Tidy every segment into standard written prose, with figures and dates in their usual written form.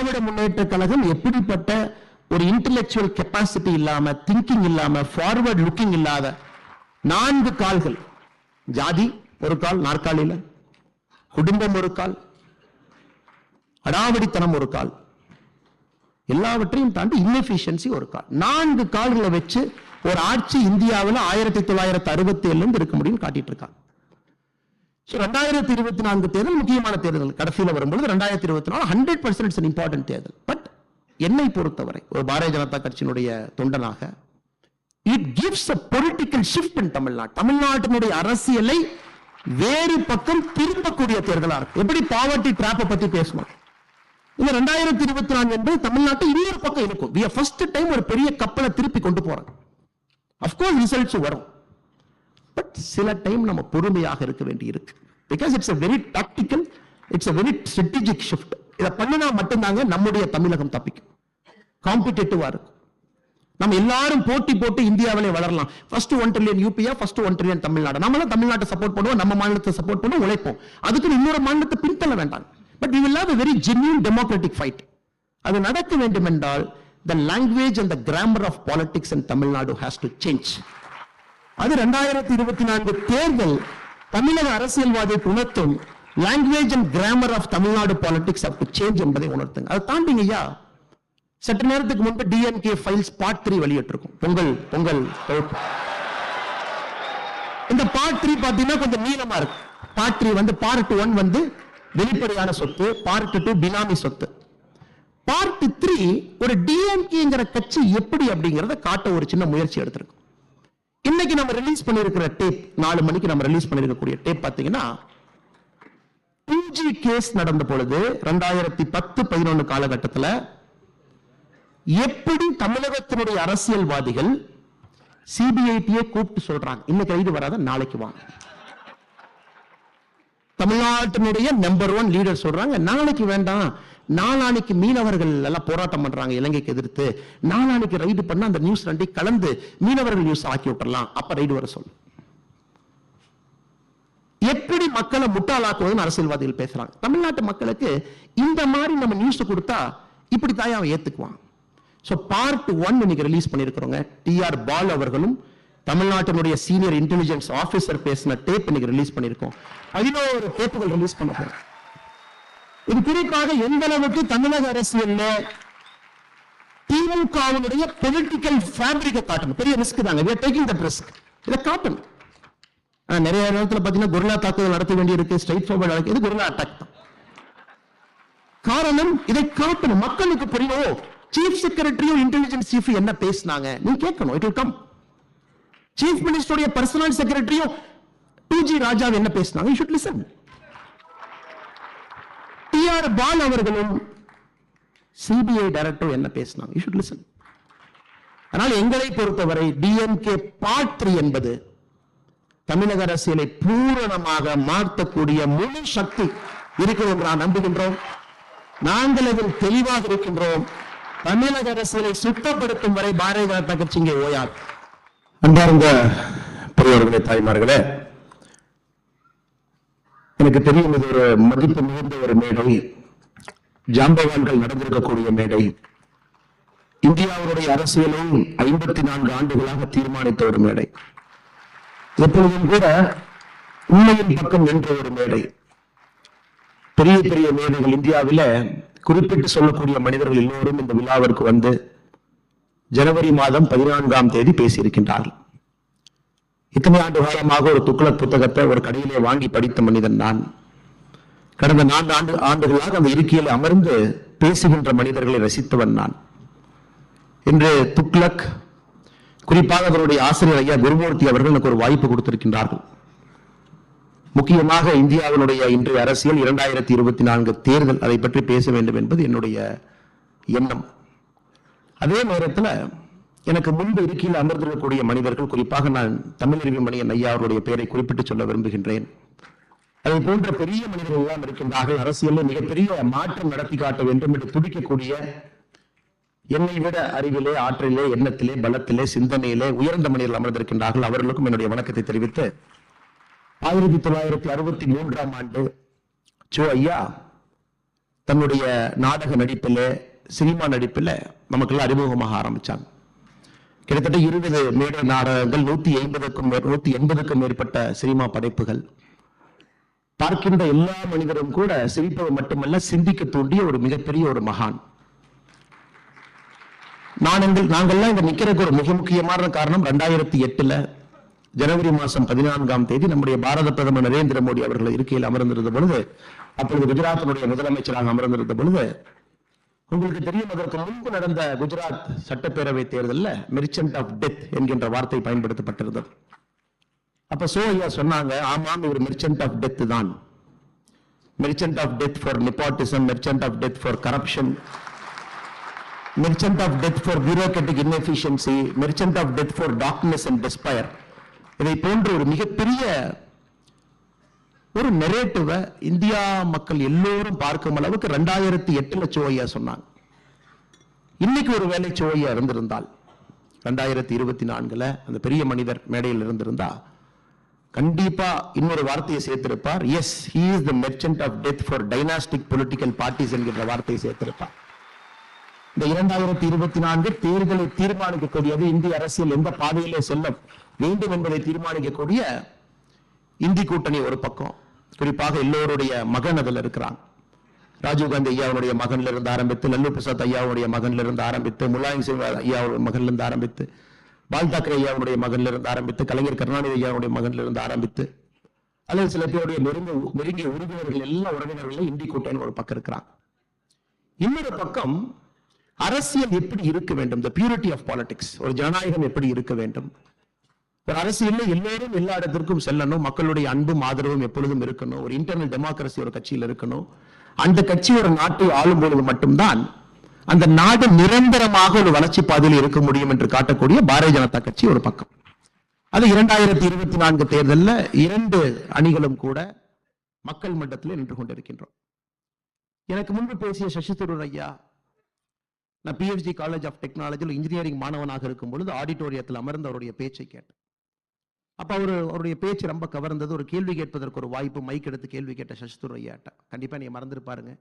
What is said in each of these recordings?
திராவிட முன்னேற்ற கழகம் எப்படிப்பட்ட ஒரு intellectual capacity இல்லாம, திங்கிங் இல்லாம, ஃபார்வர்ட் லுக்கிங் இல்லாத 4 கால்கள், ஜாதி ஒரு கால் நாற்காலியில, குடும்பம் ஒரு கால், அடாவடித்தனம் ஒரு கால், எல்லாவற்றையும் தாண்டி இன்எஃபிஷியன்சி ஒரு கால், 4 கால்களை வச்சு ஒரு ஆட்சி இந்தியாவில் 1967 இருக்க முடியும் காட்டிட்டு இருக்காங்க. 2024 தேர்தல் முக்கியமான தேர்தல். கடைசியில் வரும்பொழுது 2024 100% இட்ஸ் an important தேர்தல். பட் என்னை பொறுத்தவரை ஒரு பாரதிய ஜனதா கட்சியினுடைய தொண்டனாக, it gives a political shift in Tamil Nadu. தமிழ்நாட்டினுடைய அரசியலை வேறு பக்கம் திருப்பக்கூடிய தேர்தலா இருக்கு. எப்படி பாவர்ட்டி டிராப்பை பத்தி பேசணும், இந்த 2024 என்பது தமிழ்நாட்டை இன்னொரு பக்கம் இருக்கும். we are first time ஒரு பெரிய கப்பலை திருப்பி கொண்டு போறோம். அஃப்கோர்ஸ் ரிசல்ட்ஸ் வரும், பட் சில டைம் நம்ம பொறுமையாக இருக்க வேண்டி இருக்கு. Because it's a very tactical, it's a very strategic shift. இதை பண்ணினா மட்டும்தாங்க நம்முடைய தமிழகம் தப்பிக்கும். காம்படிட்டிவா இருக்கும். நம்ம எல்லாரும் போட்டி போட்டு இந்தியாவிலே வளரலாம். ஃபர்ஸ்ட் 1 trillion யூபியா, ஃபர்ஸ்ட் 1 trillion தமிழ்நாடு. நம்மளும் தமிழ்நாட்டை சப்போர்ட் பண்ணுவோம், நம்ம மாநிலத்தை சப்போர்ட் பண்ணுவோம், உழைப்போம். அதுக்கு இன்னொரு மாநிலத்தை பின்தள்ள வேண்டாம். But we will have a very genuine democratic fight. அது நடக்க வேண்டும் என்றால் the language and the grammar of politics in Tamil Nadu has to change. அது 2024 தேர்தல் தமிழக அரசியல்வாதியை உணர்த்தும். language and grammar of Tamil Nadu politics have to change என்பதை உணர்த்துங்க. அதை தாண்டிங்கய்யா, சற்று நேரத்துக்கு முன்பு டிஎன்கே ஃபைல்ஸ் பார்ட் 3 வெளியிட்டிருக்கும். பொங்கல் இந்த பார்ட் 3 பார்த்தீங்கன்னா கொஞ்சம் நீளமா இருக்கு. பார்ட் 3 வந்து பார்ட் 1 வந்து வெளிப்படையான சொத்து, பார்ட் 2 பினாமி சொத்து. பார்ட் 3 ஒரு டிஎம்கேங்கிற கட்சி எப்படி அப்படிங்கறத காட்ட ஒரு சின்ன முயற்சி எடுத்திருக்கும். இன்னைக்கு நம்ம ரிலீஸ் பண்ணிருக்கிற டேப், 4 மணிக்கு நம்ம ரிலீஸ் பண்ணிருக்கக்கூடிய டேப் பாத்தீங்கன்னா 2G கேஸ் நடந்த பொழுது 2010-11 காலகட்டத்தில் எப்படி தமிழகத்தினுடைய அரசியல்வாதிகள் சிபிஐடியை கூப்பிட்டு சொல்றாங்க, இன்னைக்கு ரைடு வராத நாளைக்கு வாங்க. தமிழ்நாட்டினுடைய நம்பர் 1 லீடர் சொல்றாங்க நாளைக்கு வேண்டாம், நாளானைக்கு மீனவர்கள் எல்லாம் போராட்டம் பண்றாங்க இலங்கைக்கு எதிர்த்து, நாளானைக்கு ரைடு பண்ண அந்த நியூஸ் 2 கலந்து மீனவர்கள் நியூஸ் ஆக்கி விட்டுறலாம், அப்ப ரைடு வர சொல்லு. எப்படி மக்களை முட்டாளாக்குவதுன்னு அரசியல்வாதிகள் பேசுறாங்க. தமிழ்நாட்டு மக்களுக்கு இந்த மாதிரி நம்ம நியூஸ் கொடுத்தா இப்படி தாய் அவன் ஏத்துக்குவான். சோ பார்ட் 1 இன்னைக்கு ரிலீஸ் பண்ணிருக்கிறோங்க. டிஆர் பால் அவர்களும் தமிழ்நாட்டினுடைய சீனியர் இன்டெலிஜென்ஸ் ஆபீசர் பேசின டேப் இன்னைக்கு ரிலீஸ் பண்ணிருக்கோம். 11 டேப்புகள் ரிலீஸ் பண்ண போறோம். இது குறிப்பாக எந்த அளவுக்கு தமிழக அரசியல்ல திமுகவினுடைய பொலிட்டிக்கல் ஃபேப்ரிக்கை காட்டணும். பெரிய ரிஸ்க் தாங்க, we are taking that risk. இதை காட்டணும். நிறைய நேரத்தில் பார்த்தீங்கன்னா கொரில்லா தாக்குதல் நடத்த வேண்டி இருக்கு, ஸ்ட்ரைட் ஃபார்வர்ட் இது கொரில்லா அட்டாக் தான். காரணம் இதை காட்டணும், மக்களுக்கு புரியும். சீஃப் செக்ரட்டரியும் இன்டெலிஜென்ஸ் சீஃப் என்ன பேசினாங்க நீ கேட்கணும், இட் வில் கம். சீஃப் மினிஸ்டருடைய பர்சனல் செக்ரட்டரியும் 2G ராஜா என்ன பேசினாங்க, you should listen. TR Baalu அவர்களும் சிபிஐ டைரக்டர் என்ன பேசினாங்க, you should listen. ஆனால் எங்களை பொறுத்தவரை டிஎம்கே பார்ட் 3 என்பது தமிழக அரசியலை பூரணமாக மாற்றக்கூடிய முழு சக்தி இருக்கிறது என்று நான் நம்புகின்றோம். நாங்கள் அதில் தெளிவாக இருக்கின்றோம். தமிழக அரசியலை சுத்தப்படுத்தும் வரை பாரதிய ஜனதா கட்சி இங்கே ஓயாது. அன்பார்ந்த பெரியவர்களே, தாய்மார்களே, எனக்கு தெரியும் இது ஒரு மதிப்பு மிகுந்த ஒரு மேடை, ஜாம்பவான்கள் நடந்திருக்கக்கூடிய மேடை, இந்தியாவுடைய அரசியலை 54 ஆண்டுகளாக தீர்மானித்த ஒரு மேடை, எப்பொழுதும் கூட உண்மையின் பக்கம் நின்ற ஒரு மேடை. பெரிய பெரிய மேடைகள் இந்தியாவில குறிப்பிட்டு சொல்லக்கூடிய மனிதர்கள் எல்லோரும் இந்த விழாவிற்கு வந்து ஜனவரி மாதம் 14ஆம் தேதி பேசியிருக்கின்றார்கள். இத்தனை ஆண்டு காலமாக ஒரு துக்ளக் புத்தகத்தை ஒரு கடையிலே வாங்கி படித்த மனிதன் நான். கடந்த 4 ஆண்டுகளாக அந்த இருக்கையில் அமர்ந்து பேசுகின்ற மனிதர்களை ரசித்தவன் நான். இன்று துக்ளக், குறிப்பாக அவருடைய ஆசிரியர் ஐயா குருமூர்த்தி அவர்கள் எனக்கு ஒரு வாய்ப்பு கொடுத்திருக்கின்றார்கள். முக்கியமாக இந்தியாவினுடைய இன்றைய அரசியல் 2024 தேர்தல், அதை பற்றி பேச வேண்டும் என்பது என்னுடைய எண்ணம். அதே நேரத்தில் எனக்கு முன்பு இருக்கையில் அமர்ந்திருக்கக்கூடிய மனிதர்கள், குறிப்பாக நான் தமிழறிவு மணியன் ஐயா அவருடைய பெயரை குறிப்பிட்டு சொல்ல விரும்புகின்றேன். அதை போன்ற பெரிய மனிதர்கள் எல்லாம் இருக்கின்றார்கள். அரசியலில் மிகப்பெரிய மாற்றம் நடத்தி காட்ட வேண்டும் என்று துடிக்கக்கூடிய, என்னை விட அறிவிலே, ஆற்றலிலே, எண்ணத்திலே, பலத்திலே, சிந்தனையிலே உயர்ந்த மனிதர்கள் அமர்ந்திருக்கின்றார்கள். அவர்களுக்கும் என்னுடைய வணக்கத்தை தெரிவித்து 1963ஆம் ஆண்டு ஐயா தன்னுடைய நாடக நடிப்பில், சினிமா நடிப்பில் நமக்கெல்லாம் அறிமுகமாக ஆரம்பிச்சாங்க. கிட்டத்தட்ட 20 மேடை நாடகங்கள், 180க்கும் மேற்பட்ட சினிமா படைப்புகள். பார்க்கின்ற எல்லா மனிதரும் கூட சிரிப்பது மட்டுமல்ல, சிந்திக்க தூண்டிய ஒரு மிகப்பெரிய ஒரு மகான். நாங்கள்லாம் இங்க நிக்கிறதுக்கு ஒரு மிக முக்கியமான காரணம், 2008 ஜனவரி மாதம் 14ஆம் தேதி நம்முடைய பாரத பிரதமர் நரேந்திர மோடி அவர்கள் இருக்கையில் அமர்ந்திருந்த பொழுது, அப்பொழுது குஜராத்தினுடைய முதலமைச்சராக அமர்ந்திருந்த பொழுது, உங்களுக்கு தெரியும், அதற்கு முன்பு நடந்த குஜராத் சட்டப்பேரவை தேர்தலில் மெர்ச்சன்ட் ஆஃப் டெத் என்கின்ற வார்த்தை பயன்படுத்தப்பட்டிருந்தது. அப்ப ஐயா சொன்னாங்க, ஆமாம், இவர் மெர்ச்சன்ட் ஆஃப் டெத் தான். Merchant of death for nepotism, merchant of death for corruption, merchant of death for bureaucratic inefficiency, merchant of death for darkness and despair. இதை போன்ற ஒரு மிகப்பெரிய ஒரு நெரேட்டிவை இந்தியா மக்கள் எல்லோரும் பார்க்கும் அளவுக்கு 2008 ஐயா சொன்னாங்க. இன்னைக்கு ஒரு வேலை ஐயா இருந்திருந்தால், 2024 அந்த பெரிய மனிதர் மேடையில் இருந்திருந்தா கண்டிப்பா இன்னொரு வார்த்தையை சேர்த்திருப்பார். Yes, he is the merchant of death for dynastic political parties என்கிற வார்த்தையை சேர்த்திருப்பார். இந்த 2024 தேர்தலை தீர்மானிக்கக்கூடியது, இந்திய அரசியல் எந்த பாதையிலே செல்ல வேண்டும் என்பதை தீர்மானிக்கக்கூடிய இந்தி கூட்டணி ஒரு பக்கம், குறிப்பாக எல்லோருடைய மகன் அதில் இருக்கிறான். ராஜீவ்காந்தி ஐயாவுடைய மகன்ல இருந்து ஆரம்பித்து, லல்லு பிரசாத் ஐயாவுடைய மகன்ல இருந்து ஆரம்பித்து, முலாயம் சிங் ஐயாவுடைய மகன்ல இருந்து ஆரம்பித்து, பால் தாக்கரே ஐயாவுடைய மகன்ல இருந்து ஆரம்பித்து, கலைஞர் கருணாநிதி ஐயாவுடைய மகன்ல இருந்து ஆரம்பித்து, அல்லது சில பேருடைய நெருங்கிய உறுப்பினர்கள், எல்லா உறவினர்களும் இந்தி கூட்டணி ஒரு பக்கம் இருக்கிறாங்க. இன்னொரு பக்கம் அரசியல் எப்படி இருக்க வேண்டும், the purity of politics, ஒரு ஜனநாயகம் எப்படி இருக்க வேண்டும், ஒரு அரசியல் எல்லோரும் எல்லா இடத்திற்கும் செல்லணும், மக்களுடைய அன்பும் ஆதரவும் எப்பொழுதும் இருக்கணும், ஒரு இன்டர்னல் டெமோக்ரஸி ஒரு கட்சியில் இருக்கணும், அந்த கட்சி ஒரு நாட்டை ஆளும் பொழுது மட்டும்தான் அந்த நாடு நிரந்தரமாக ஒரு வளர்ச்சி பாதையில் இருக்க முடியும் என்று காட்டக்கூடிய பாரதிய ஜனதா கட்சி ஒரு பக்கம். அது 2024 தேர்தலில் 2 அணிகளும் கூட மக்கள் மன்றத்தில் நின்று கொண்டிருக்கின்றோம். எனக்கு முன்பு பேசிய சசி தரூர் ஐயா, நான் PhD காலேஜ் ஆஃப் டெக்னாலஜியில் இன்ஜினியரிங் மாணவனாக இருக்கும் பொழுது ஆடிட்டோரியத்தில் அமர்ந்து அவருடைய பேச்சை கேட்டேன். அப்ப அவருடைய பேச்சு ரொம்ப கவர்ந்தது. ஒரு கேள்வி கேட்பதற்கு ஒரு வாய்ப்பு, மைக் எடுத்து கேள்வி கேட்ட சசி தரூர் ஐயாட்ட. கண்டிப்பா நீங்க மறந்துருப்பாருங்க,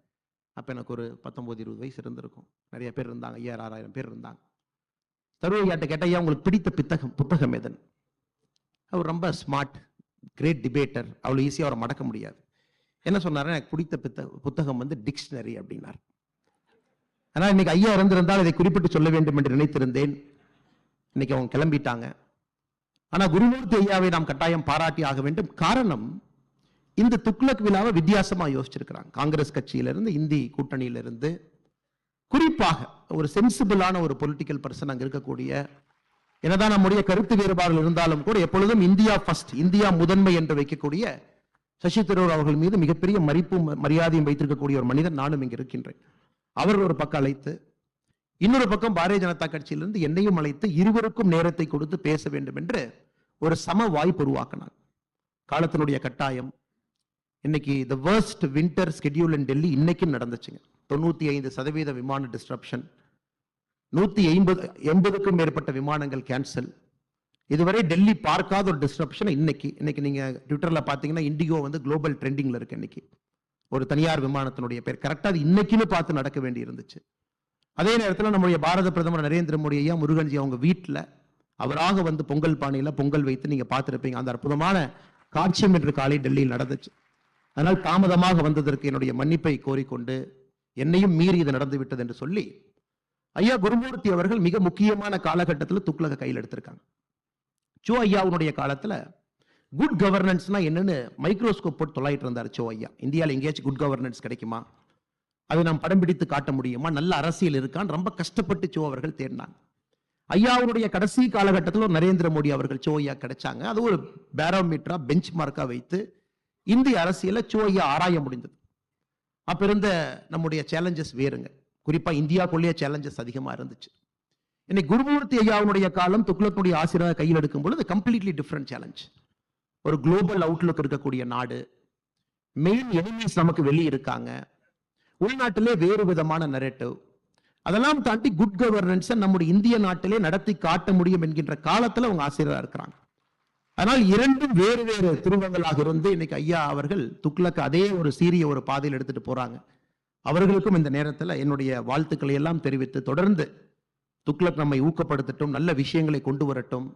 அப்ப எனக்கு ஒரு 19-20 வயசு இருந்திருக்கும். நிறைய பேர் இருந்தாங்க, 5000-6000 பேர் இருந்தாங்க. தரூர் ஐயாட்ட கேட்ட, ஐயா உங்களுக்கு பிடித்த புத்தகம் எதன்? அவர் ரொம்ப ஸ்மார்ட், கிரேட் டிபேட்டர், அவ்வளவு ஈஸியா அவரை மடக்க முடியாது. என்ன சொன்னாரு, எனக்கு பிடித்த புத்தகம் வந்து டிக்ஷனரி அப்படின்னார். ஆனா இன்னைக்கு ஐயா இருந்திருந்தால் இதை குறிப்பிட்டு சொல்ல வேண்டும் என்று நினைத்திருந்தேன். இன்னைக்கு அவங்க கிளம்பிட்டாங்க. ஆனா குருமூர்த்தி ஐயாவை நாம் கட்டாயம் பாராட்டி ஆக வேண்டும். காரணம், இந்த துக்ளக் விழாவை வித்தியாசமா யோசிச்சிருக்கிறாங்க. காங்கிரஸ் கட்சியிலிருந்து, இந்தி கூட்டணியிலிருந்து, குறிப்பாக ஒரு சென்சிபிளான ஒரு பொலிட்டிக்கல் பர்சன் அங்க இருக்கக்கூடிய, என்னதான் நம்முடைய கருத்து வேறுபாடுகள் இருந்தாலும் கூட எப்பொழுதும் இந்தியா ஃபர்ஸ்ட், இந்தியா முதன்மை என்று வைக்கக்கூடிய சசி தரூர் அவர்கள் மீது மிகப்பெரிய மதிப்பும் மரியாதையும் வைத்திருக்கக்கூடிய ஒரு மனிதன் நானும் இங்கு இருக்கின்றேன். அவர்கள் ஒரு பக்கம் அழைத்து, இன்னொரு பக்கம் பாரதிய ஜனதா கட்சியிலிருந்து என்னையும் அழைத்து, இருவருக்கும் நேரத்தை கொடுத்து பேச வேண்டும் என்று ஒரு சம வாய்ப்பு உருவாக்கினார். காலத்தினுடைய கட்டாயம். இன்னைக்கு the worst winter schedule in Delhi இன்னைக்கும் நடந்துச்சுங்க. 95% விமான டிஸ்ட்ரப்ஷன், 180க்கும் மேற்பட்ட விமானங்கள் கேன்சல். இதுவரை டெல்லி பார்க்காத ஒரு டிஸ்ட்ரப்ஷன் இன்னைக்கு நீங்க ட்விட்டர்ல பாத்தீங்கன்னா இண்டிகோ வந்து குளோபல் ட்ரெண்டிங்ல இருக்கு. இன்னைக்கு ஒரு தனியார் விமானத்தினுடைய பேர் கரெக்டா அது இன்னைக்குன்னு பார்த்து நடக்க வேண்டி இருந்துச்சு. அதே நேரத்தில் நம்முடைய பாரத பிரதமர் நரேந்திர மோடி ஐயா, முருகன்ஜி அவங்க வீட்டில் அவராக வந்து பொங்கல் பானையில பொங்கல் வைத்து நீங்க பார்த்திருப்பீங்க. அந்த அற்புதமான காட்சியம் இன்று காலை டெல்லியில் நடந்துச்சு. அதனால் தாமதமாக வந்ததற்கு என்னுடைய மன்னிப்பை கோரிக்கொண்டு, என்னையும் மீறி இது நடந்து விட்டது என்று சொல்லி, ஐயா குருமூர்த்தி அவர்கள் மிக முக்கியமான காலகட்டத்தில் துக்ளக கையில் எடுத்திருக்காங்க. சோ ஐயாவுடைய காலத்துல குட் கவர்னன்ஸ்னா என்னன்னு மைக்ரோஸ்கோப் போட்டு தொலைட்டு இருந்தார் சோ ஐயா. இந்தியாவில் எங்கேயாச்சும் குட் கவர்னன்ஸ் கிடைக்குமா, அதை நாம் படம் பிடித்து காட்ட முடியுமா, நல்ல அரசியல் இருக்கான்னு ரொம்ப கஷ்டப்பட்டு சோ அவர்கள் தேடினாங்க. ஐயாவுடைய கடைசி காலகட்டத்தில் ஒரு நரேந்திர மோடி அவர்கள் சோ ஐயா கிடைச்சாங்க. அது ஒரு பேரோமீட்டரா, பெஞ்ச் மார்க்கா வைத்து இந்திய அரசியலை சோ ஐயா ஆராய முடிந்தது. அப்ப இருந்த நம்முடைய சேலஞ்சஸ் வேறுங்க. குறிப்பா இந்தியாக்குள்ளேயே சேலஞ்சஸ் அதிகமா இருந்துச்சு. இன்னைக்கு குருமூர்த்தி ஐயாவுடைய காலம், துக்ளக்குடைய ஆசிரியர் கையில் எடுக்கும் பொழுது கம்ப்ளீட்லி டிஃப்ரெண்ட் சேலஞ்ச். ஒரு குளோபல் அவுட்லுக் இருக்கக்கூடிய நாடு, மெயின் எனிமீஸ் நமக்கு வெளியே இருக்காங்க, உள்நாட்டிலே வேறு விதமான நரேட்டிவ், அதெல்லாம் தாண்டி குட் கவர்னன்ஸ் நம்முடைய இந்திய நாட்டிலே நடத்தி காட்ட முடியும் என்கின்ற காலத்துல அவங்க ஆசிரியரா இருக்கிறாங்க. அதனால் இரண்டும் வேறு வேறு திருவங்களாக இருந்து இன்னைக்கு ஐயா அவர்கள் துக்ளக் அதே ஒரு சீரிய ஒரு பாதையில் எடுத்துட்டு போறாங்க. அவர்களுக்கும் இந்த நேரத்தில் என்னுடைய வாழ்த்துக்களை எல்லாம் தெரிவித்து, தொடர்ந்து துக்ளக் நம்மை ஊக்கப்படுத்தட்டும், நல்ல விஷயங்களை கொண்டு வரட்டும்.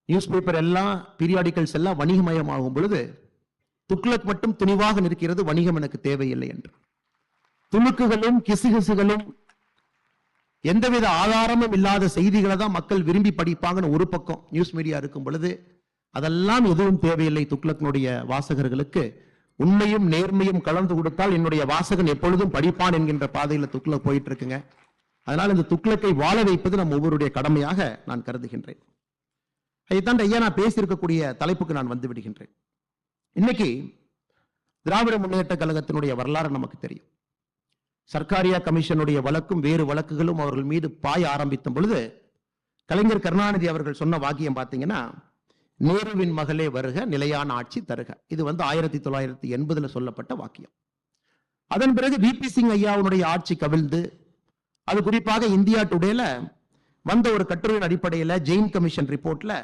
நியூஸ் பேப்பர் எல்லாம், பீரியாடிக்கல்ஸ் எல்லாம் வணிகமயமாகும் பொழுது துக்ளக் மட்டும் துணிவாக நிற்கிறது, வணிகம் எனக்கு தேவையில்லை என்று. துணுக்குகளும் கிசுகிசுகளும் எந்தவித ஆதாரமும் இல்லாத செய்திகளை தான் மக்கள் விரும்பி படிப்பாங்கன்னு ஒரு பக்கம் நியூஸ் மீடியா இருக்கும் பொழுது, அதெல்லாம் எதுவும் தேவையில்லை. துக்ளக்னுடைய வாசகர்களுக்கு உண்மையும் நேர்மையும் கலந்து கொடுத்தால் என்னுடைய வாசகன் எப்பொழுதும் படிப்பான் என்கின்ற பாதையில் துக்ளக் போயிட்டு இருக்குங்க. அதனால் இந்த துக்ளக்கை வாழ வைப்பது நம் ஒவ்வொருடைய கடமையாக நான் கருதுகின்றேன். அதைத்தான் ஐயா நான் பேசியிருக்கக்கூடிய தலைப்புக்கு நான் வந்து விடுகின்றேன். இன்னைக்கு திராவிட முன்னேற்ற கழகத்தினுடைய வரலாறு நமக்கு தெரியும். சர்க்காரியா கமிஷனுடைய வழக்கும் வேறு வழக்குகளும் அவர்கள் மீது பாய ஆரம்பித்த பொழுது கலைஞர் கருணாநிதி அவர்கள் சொன்ன வாக்கியம் பார்த்தீங்கன்னா, நேருவின் மகளே வருக, நிலையான ஆட்சி தருக. இது 1980 சொல்லப்பட்ட வாக்கியம். அதன் பிறகு விபி சிங் ஐயாவுடைய ஆட்சி கவிழ்ந்து, அது குறிப்பாக இந்தியா டுடேல வந்த ஒரு கட்டுரையின் அடிப்படையில் ஜெயின் கமிஷன் ரிப்போர்ட்ல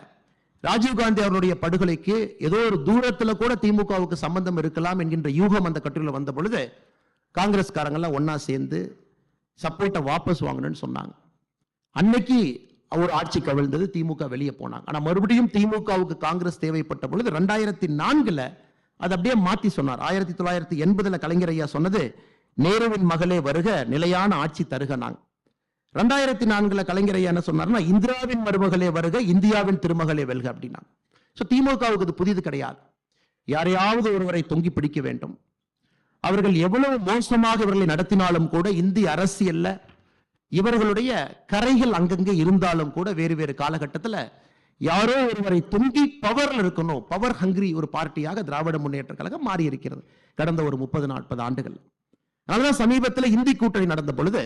ராஜீவ்காந்தி அவருடைய படுகொலைக்கு ஏதோ ஒரு தூரத்துல கூட திமுகவுக்கு சம்பந்தம் இருக்கலாம் என்கின்ற யூகம் அந்த கட்டுரையில் வந்த பொழுது காங்கிரஸ்காரங்கெல்லாம் ஒன்னா சேர்ந்து சப்போர்ட்டை வாபஸ் வாங்கணும்னு சொன்னாங்க. அன்னைக்கு அவர் ஆட்சி கவிழ்ந்தது, திமுக வெளியே போனாங்க. ஆனா மறுபடியும் திமுகவுக்கு காங்கிரஸ் தேவைப்பட்ட பொழுது 2004 அது அப்படியே மாத்தி சொன்னார். 1980 கலைஞர் ஐயா சொன்னது, நேருவின் மகளே வருக, நிலையான ஆட்சி தருக. நாங்க 2004 கலைஞர் ஐயா என்ன சொன்னார்னா, இந்திராவின் மருமகளே வருக, இந்தியாவின் திருமகளே வெல்க அப்படின்னா. திமுகவுக்கு இது புதிது கிடையாது. யாரையாவது ஒருவரை தொங்கி பிடிக்க வேண்டும். அவர்கள் எவ்வளவு மோசமாக இவர்களை நடத்தினாலும் கூட, இந்திய அரசியல்ல இவர்களுடைய கரைகள் அங்கங்கே இருந்தாலும் கூட, வேறு வேறு காலகட்டத்தில் யாரோ ஒருவரை தொங்கி பவர்ல இருக்கணும், பவர் ஹங்கிரி ஒரு பார்ட்டியாக திராவிட முன்னேற்ற கழகம் மாறி இருக்கிறது கடந்த ஒரு 30-40 ஆண்டுகள். அதனால சமீபத்தில் இந்தி கூட்டணி நடந்த பொழுது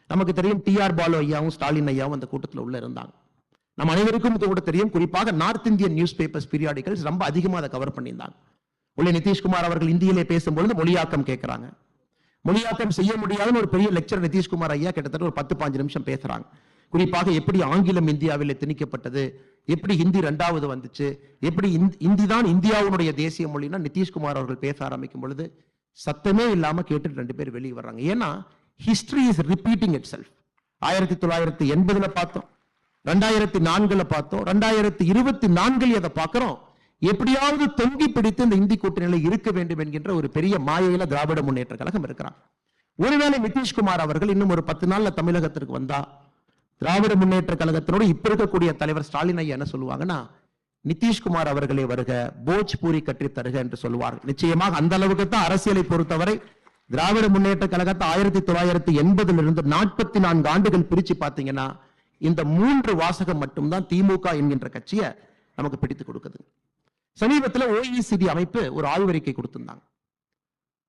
நமக்கு தெரியும், டிஆர் பாலு ஐயாவும் ஸ்டாலின் ஐயாவும் அந்த கூட்டத்தில் உள்ள இருந்தாங்க. நம்ம அனைவருக்கும் கூட தெரியும், குறிப்பாக north Indian news papers periodicals ரொம்ப அதிகமாக அதை கவர் பண்ணியிருந்தாங்க. உள்ளே நிதிஷ்குமார் அவர்கள் இந்தியிலே பேசும்பொழுது மொழியாக்கம் கேட்கிறாங்க. மொழியாக்கம் செய்ய முடியாதுன்னு ஒரு பெரிய லெக்சர் நிதிஷ்குமார் ஐயா கிட்டத்தட்ட ஒரு 10-15 நிமிஷம் பேசுறாங்க. குறிப்பாக எப்படி ஆங்கிலம் இந்தியாவில் திணிக்கப்பட்டது, எப்படி ஹிந்தி 2வது வந்துச்சு, எப்படி இந்தி தான் இந்தியாவுடைய தேசிய மொழினா நிதிஷ்குமார் அவர்கள் பேச ஆரம்பிக்கும் பொழுது சத்தமே இல்லாம கேட்டுட்டு 2 பேர் வெளியே வர்றாங்க. ஏன்னா history is repeating it self. 1980 பார்த்தோம், 2004 பார்த்தோம், 2024 அதை பார்க்கிறோம். எப்படியாவது தொங்கி பிடித்து இந்த இந்தி கூட்டணியில் இருக்க வேண்டும் என்கின்ற ஒரு பெரிய மாயையில திராவிட முன்னேற்ற கழகம் இருக்கிறாங்க. ஒருவேளை நிதிஷ்குமார் அவர்கள் இன்னும் ஒரு 10 நாள்ல தமிழகத்திற்கு வந்தா, திராவிட முன்னேற்ற கழகத்தினோடு இப்ப இருக்கக்கூடிய தலைவர் ஸ்டாலின் ஐயா என்ன சொல்லுவாங்கன்னா, நிதிஷ்குமார் அவர்களே வருக, போஜ்பூரி கற்றி தருக என்று சொல்லுவார்கள். நிச்சயமாக அந்த அளவுக்கு தான் அரசியலை பொறுத்தவரை திராவிட முன்னேற்ற கழகத்தை 1980 44 ஆண்டுகள் பிரிச்சு பார்த்தீங்கன்னா, இந்த 3 வாசகம் மட்டும்தான் திமுக என்கின்ற கட்சியை நமக்கு பிடித்து கொடுக்குது. சமீபத்தில் OECD அமைப்பு ஒரு ஆய்வறிக்கை கொடுத்திருந்தாங்க.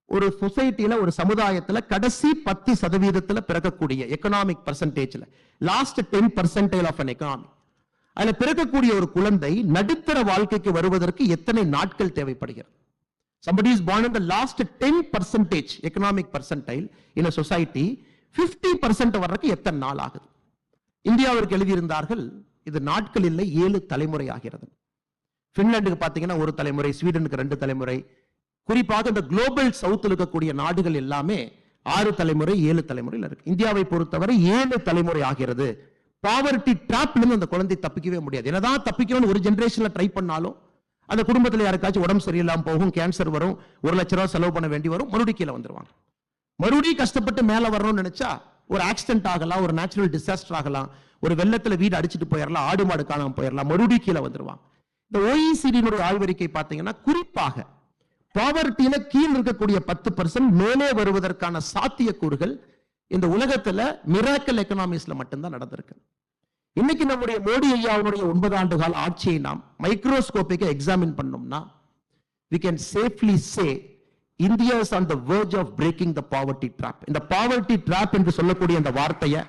ஒரு சொசைட்டில, ஒரு சமுதாயத்தில் கடைசி 10% பிறக்கக்கூடிய எக்கனாமிக் பர்சன்டேஜ்ல லாஸ்ட் 10% ஆஃப் an economy, அதுல பிறக்கக்கூடிய ஒரு குழந்தை நடுத்தர வாழ்க்கைக்கு வருவதற்கு எத்தனை நாட்கள் தேவைப்படுகிறது? Somebody is born in the last 10% economic percentile in a society, 50% வர்றதுக்கு எத்தனை நாள் ஆகுது? இந்தியாவிற்கு எழுதியிருந்தார்கள், இது நாட்கள் இல்லை, 7 தலைமுறை ஆகிறது. பின்லாந்துக்கு பாத்தீங்கன்னா 1 தலைமுறை, ஸ்வீடனுக்கு 2 தலைமுறை. குறிப்பாக இந்த குளோபல் சவுத்தில் இருக்கக்கூடிய நாடுகள் எல்லாமே 6 தலைமுறை 7 தலைமுறையில் இருக்கு. இந்தியாவை பொறுத்தவரை 7 தலைமுறை ஆகிறது. பாவர்ட்டி டிராப்ல இருந்து அந்த குழந்தை தப்பிக்கவே முடியாது. என்னதான் தப்பிக்கணும்னு ஒரு ஜெனரேஷன்ல ட்ரை பண்ணாலும் அந்த குடும்பத்தில் யாருக்காச்சும் உடம்பு சரியில்லாம போகும், கேன்சர் வரும், 1 லட்ச ரூபாய் செலவு பண்ண வேண்டி வரும், மறுபடியும் கீழே வந்துருவாங்க. மறுபடியும் கஷ்டப்பட்டு மேல வரணும்னு நினைச்சா ஒரு ஆக்சிடென்ட் ஆகலாம், ஒரு நேச்சுரல் டிசாஸ்டர் ஆகலாம், ஒரு வெள்ளத்துல வீடு அடிச்சுட்டு போயிடலாம், ஆடு மாடு காணாம போயிடலாம், மறுபடியும் கீழே வந்துருவாங்க. இந்த OECD ஆய்வறிக்கை பார்த்தீங்கன்னா குறிப்பாக பாவர்ட்டியில கீழ் இருக்கக்கூடிய 10% மேலே வருவதற்கான சாத்தியக்கூறுகள் இந்த உலகத்துல மிராக்கல் எக்கனாமிக்ஸ்ல மட்டும்தான் நடந்திருக்கு. இன்னைக்கு நம்முடைய மோடி ஐயாவுடைய 9 ஆண்டு கால ஆட்சியை நாம் மைக்ரோஸ்கோபிக்க எக்ஸாமின் பண்ணோம்னா, we can safely say India is on the verge of breaking the poverty trap. இந்த poverty trap என்று சொல்லக்கூடிய அந்த வார்த்தையை,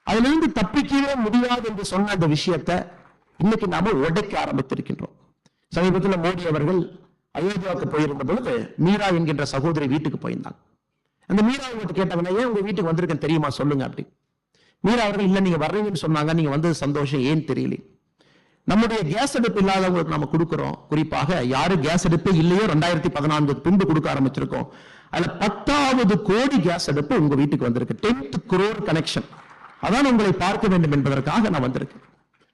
அதிலிருந்து தப்பிக்கவே முடியாது என்று சொன்ன அந்த விஷயத்தை இன்னைக்கு நாம உடைக்க ஆரம்பித்திருக்கின்றோம். சமீபத்தில் மோடி அவர்கள் அயோத்தியாவுக்கு போயிருந்த பொழுது மீரா என்கின்ற சகோதரி வீட்டுக்கு போயிருந்தாங்க. அந்த மீரா அவங்ககிட்ட கேட்டாங்கன்னா, ஏன் உங்க வீட்டுக்கு வந்திருக்கேன் தெரியுமா, சொல்லுங்க அப்படி. மீரா அவர்கள், இல்ல நீங்க வர்றீங்கன்னு சொன்னாங்க, நீங்க வந்தது சந்தோஷம், ஏன் தெரியல. நம்முடைய கேஸ் அடுப்பு இல்லாதவங்களுக்கு நம்ம கொடுக்கிறோம். குறிப்பாக யாரு கேஸ் அடுப்பே இல்லையோ 2014 பின்பு கொடுக்க ஆரம்பிச்சிருக்கோம். அதுல 10வது கோடி கேஸ் அடுப்பு உங்க வீட்டுக்கு வந்திருக்கு. 10th crore connection. அதான் உங்களை பார்க்க வேண்டும் என்பதற்காக நான் வந்திருக்கேன்.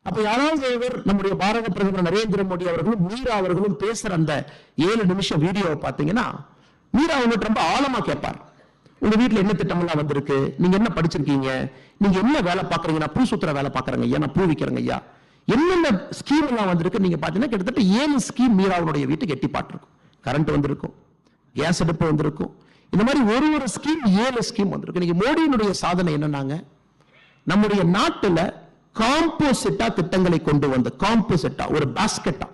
அப்ப யாராவது நம்முடைய பாரத பிரதமர் நரேந்திர மோடி அவர்களும் மீரா அவர்களும் பேசுற அந்த 7 நிமிஷம் வீடியோவை பார்த்தீங்கன்னா, மீரா அவங்ககிட்ட ரொம்ப ஆழமா கேட்பார். உங்க வீட்டுல என்ன திட்டம் எல்லாம் வந்திருக்கு, நீங்க என்ன படிச்சிருக்கீங்க, நீங்க என்ன வேலை பாக்குறீங்க, நான் பூ சுத்துற வேலை பாக்குறேங்க ஐயா, நான் பூ விற்கிறேங்க ஐயா, என்னென்ன ஸ்கீம் எல்லாம் வந்திருக்கு நீங்க பாத்தீங்கன்னா கிட்டத்தட்ட 7 ஸ்கீம் மீராவுடைய வீட்டுக்கு எட்டி பாட்டிருக்கும். கரண்ட் வந்திருக்கும், கேஸ் அடுப்பு வந்திருக்கும், இந்த மாதிரி ஒரு ஸ்கீம் 7 ஸ்கீம் வந்திருக்கு. இன்னைக்கு மோடியினுடைய சாதனை என்னன்னாங்க, நம்முடைய நாட்டுல காம்போசிட்டா திட்டங்களை கொண்டு வந்து, காம்போசிட்டா ஒரு பாஸ்கெட்டா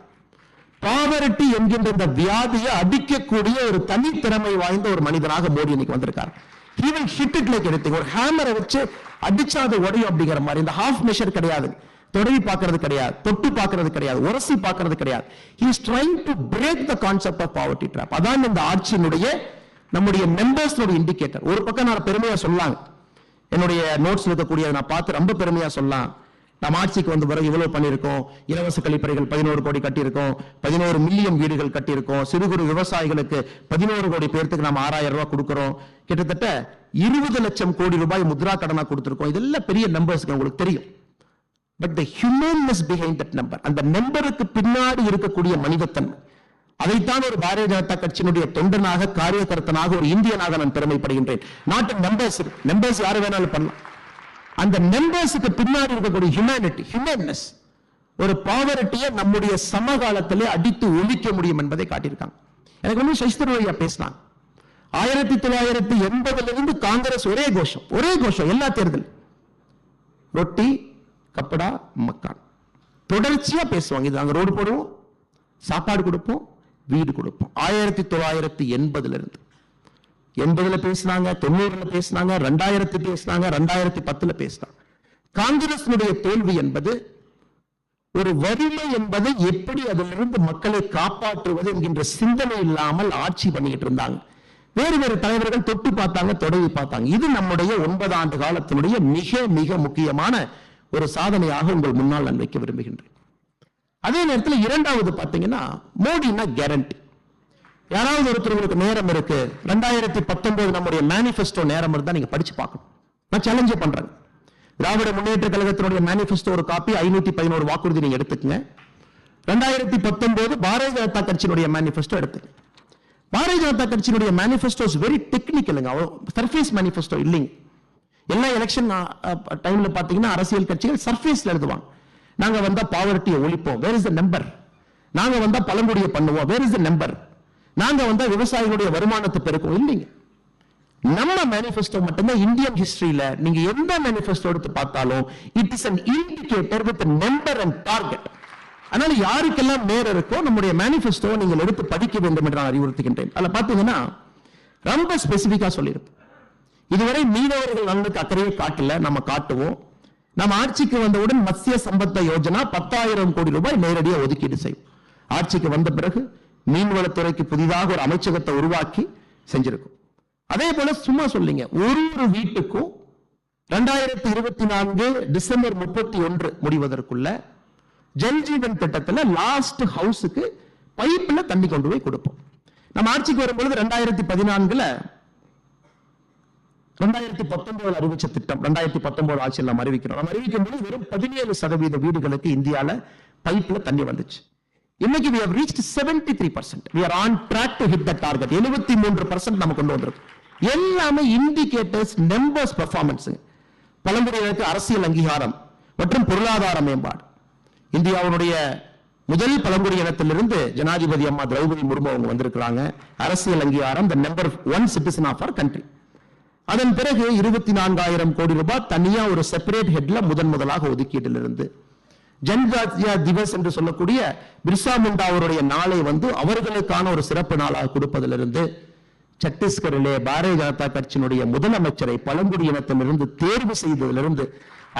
பாவர்ட்டி என்கின்ற இந்த வியாதியை அடிக்கக்கூடிய ஒரு தனித்திறமை வாய்ந்த ஒரு மனிதனாக மோடி இன்னைக்கு வந்திருக்கார். He will hit it like anything. ஒரு ஹேமரை வச்சு அடிச்சாது உடையும் அப்படிங்கிற மாதிரி. இந்த ஹாஃப் மெஷர் கிடையாது, தொடவி பார்க்கிறது கிடையாது, தொட்டு பார்க்கிறது கிடையாது, உரசி பார்க்கிறது கிடையாது. He is trying to break the concept of poverty trap. அதான் இந்த ஆட்சியினுடைய நம்முடைய மெம்பர்ஸ் இண்டிகேட்டர். ஒரு பக்கம் நான் பெருமையா சொல்லலாம், என்னுடைய நோட்ஸ் இருக்கக்கூடிய நான் பார்த்து ரொம்ப பெருமையா சொல்லலாம், நம்ம ஆட்சிக்கு வந்த பிறகு இவ்வளவு பண்ணியிருக்கோம், இலவச கழிப்பறைகள் 11 கோடி கட்டியிருக்கோம், 11 மில்லியன் வீடுகள் கட்டியிருக்கோம், சிறு குறு விவசாயிகளுக்கு 11 கோடி பேருக்கு நம்ம 6000 ரூபாய் கொடுக்கிறோம், கிட்டத்தட்ட 20 லட்சம் கோடி ரூபாய் முத்ரா கடனா கொடுத்திருக்கோம். இதெல்லாம் பெரிய நம்பர்ஸ்க்கு உங்களுக்கு தெரியும். But the humanness behind that number, அந்த நம்பருக்கு பின்னாடி இருக்கக்கூடிய மனிதத்தன்மை, அதைத்தான் ஒரு பாரதிய ஜனதா கட்சியினுடைய தொண்டனாக, காரியகர்த்தனாக, ஒரு இந்தியனாக நான் பெருமைப்படுகின்றேன். நாட்டு நம்பர்ஸ் யாரு வேணாலும் பண்ணலாம். அந்த நம்பர்ஸுக்கு பின்னாடி இருக்கக்கூடிய ஹியூமனிட்டி, ஹியூமன்னஸ், ஒரு பாவர்ட்டியை நம்முடைய சமகாலத்திலே அடித்து ஒழிக்க முடியும் என்பதை காட்டியிருக்காங்க. எனக்கு வந்து சசிதரூர் பேசினாங்க, 1980 காங்கிரஸ் ஒரே கோஷம் எல்லா தேர்தல், ரொட்டி கப்படா மக்கான், தொடர்ச்சியா பேசுவாங்க. இது நாங்க ரோடு போடுவோம், சாப்பாடு கொடுப்போம், வீடு கொடுப்போம். 1980 இருந்து 80 பேசினாங்க, 90 பேசினாங்க, 2000 பேசினாங்க, 2010 பேசினாங்க. காங்கிரஸ் தோல்வி என்பது ஒரு வறுமை என்பதை எப்படி அதிலிருந்து மக்களை காப்பாற்றுவது என்கின்ற சிந்தனை இல்லாமல் ஆட்சி பண்ணிட்டு இருந்தாங்க. வேறு தலைவர்கள் தொட்டு பார்த்தாங்க, தொடங்கி பார்த்தாங்க. இது நம்முடைய 9 ஆண்டு காலத்தினுடைய மிக மிக முக்கியமான ஒரு சாதனையாக உங்கள் முன்னால் நான் வைக்க விரும்புகின்றேன். அதே நேரத்தில் இரண்டாவது பார்த்தீங்கன்னா, மோடினா கேரண்டி. யாராவது ஒருத்தருக்கு நேரம் இருக்கு, 2019 நம்முடைய மேனிஃபெஸ்டோ நேரம் இருந்தா நீங்க படிச்சு பார்க்கணும். நான் சேலஞ்ச் பண்றேன். திராவிட முன்னேற்ற கழகத்தினுடைய மேனிஃபெஸ்டோ ஒரு காப்பி 511 வாக்குறுதி நீங்க எடுத்துக்கங்க. 2019 பாரதிய ஜனதா கட்சியினுடைய மேனிஃபெஸ்டோ எடுத்துங்க. பாரதிய ஜனதா கட்சியினுடைய மேனிஃபெஸ்டோ இஸ் வெரி டெக்னிக்கலுங்க, சர்ஃபேஸ் மேனிஃபெஸ்டோ இல்லைங்க. எல்லா எலெக்ஷன் டைம்ல பாத்தீங்கன்னா அரசியல் கட்சிகள் சர்ஃபேஸ்ல எழுதுவாங்க. நாங்க வந்தா பாவர்ட்டியை ஒழிப்போம், வேர் இஸ் த நம்பர். நாங்க வந்தா பழங்குடியை பண்ணுவோம், வேர் இஸ் த நம்பர். நாங்க வந்தா விவசாயிகளுடைய வருமானத்தை பெருக்கும், இல்லைங்க. நம்ம மேனிஃபெஸ்டோ மட்டும்தான் இந்தியன் ஹிஸ்டரியில நீங்க எந்த மேனிஃபெஸ்டோ எடுத்து பார்த்தாலும் it is an indicator with a number and target. அதனால யாருக்கெல்லாம் நேரம் இருக்கோ நம்முடைய மேனிஃபெஸ்டோ நீங்கள் எடுத்து படிக்க வேண்டும் என்று நான் அறிவுறுத்துகின்றேன். அதுல பாத்தீங்கன்னா ரொம்ப ஸ்பெசிபிக்கா சொல்லியிருப்போம். இதுவரை மீனவர்கள் நலனுக்கு அக்கறையை காட்டல, நம்ம காட்டுவோம். நம்ம ஆட்சிக்கு வந்தவுடன் மத்ஸ்ய சம்பத்த யோஜனா 10,000 கோடி ரூபாய் நேரடியாக ஒதுக்கீடு செய்யும். ஆட்சிக்கு வந்த பிறகு மீன்வளத்துறைக்கு புதிதாக ஒரு அமைச்சகத்தை உருவாக்கி செஞ்சிருக்கும். அதே போல சும்மா சொல்லிங்க, ஒரு வீட்டுக்கும் 2024 டிசம்பர் 31 முடிவதற்குள்ள ஜல்ஜீவன் திட்டத்தில் லாஸ்ட் ஹவுஸுக்கு பைப்ல தண்ணி கொண்டு போய் கொடுப்போம். நம்ம ஆட்சிக்கு வரும்பொழுது 2014 2019 அறிவிச்ச திட்டம் 2019 ஆட்சியில் நம்ம அறிவிக்கிறோம். நம்ம அறிவிக்கும் போது வெறும் 17% வீடுகளுக்கு இந்தியால பைப்ல தண்ணி வந்துச்சு. இன்னைக்கு we have reached 73%. We are on track to hit the target. 73% நம்ம கொண்டு வந்திருக்கோம். எல்லாமே இண்டிகேட்டர்ஸ், நம்பர்ஸ், பெர்ஃபார்மன்ஸ். பழங்குடியினருக்கு அரசியல் அங்கீகாரம் மற்றும் பொருளாதார மேம்பாடு. இந்தியாவுடைய முதல் பழங்குடி இனத்திலிருந்து ஜனாதிபதி அம்மா திரௌபதி முர்மு அவங்க வந்திருக்கிறாங்க. அரசியல் அங்கீகாரம், the number 1 citizen of our country. அதன் பிறகு 24,000 கோடி ரூபாய் தனியா ஒரு செப்பரேட் ஹெட்ல முதலாக ஒதுக்கீட்டில் இருந்து ஜன்ஜாத்தியா திவஸ் என்று சொல்லக்கூடிய பிர்சா முண்டா அவருடைய நாளை அவர்களுக்கான ஒரு சிறப்பு நாளாக கொடுப்பதிலிருந்து சத்தீஸ்கரிலே பாரதிய ஜனதா கட்சியினுடைய முதலமைச்சரை பழங்குடி இனத்திலிருந்து தேர்வு செய்ததிலிருந்து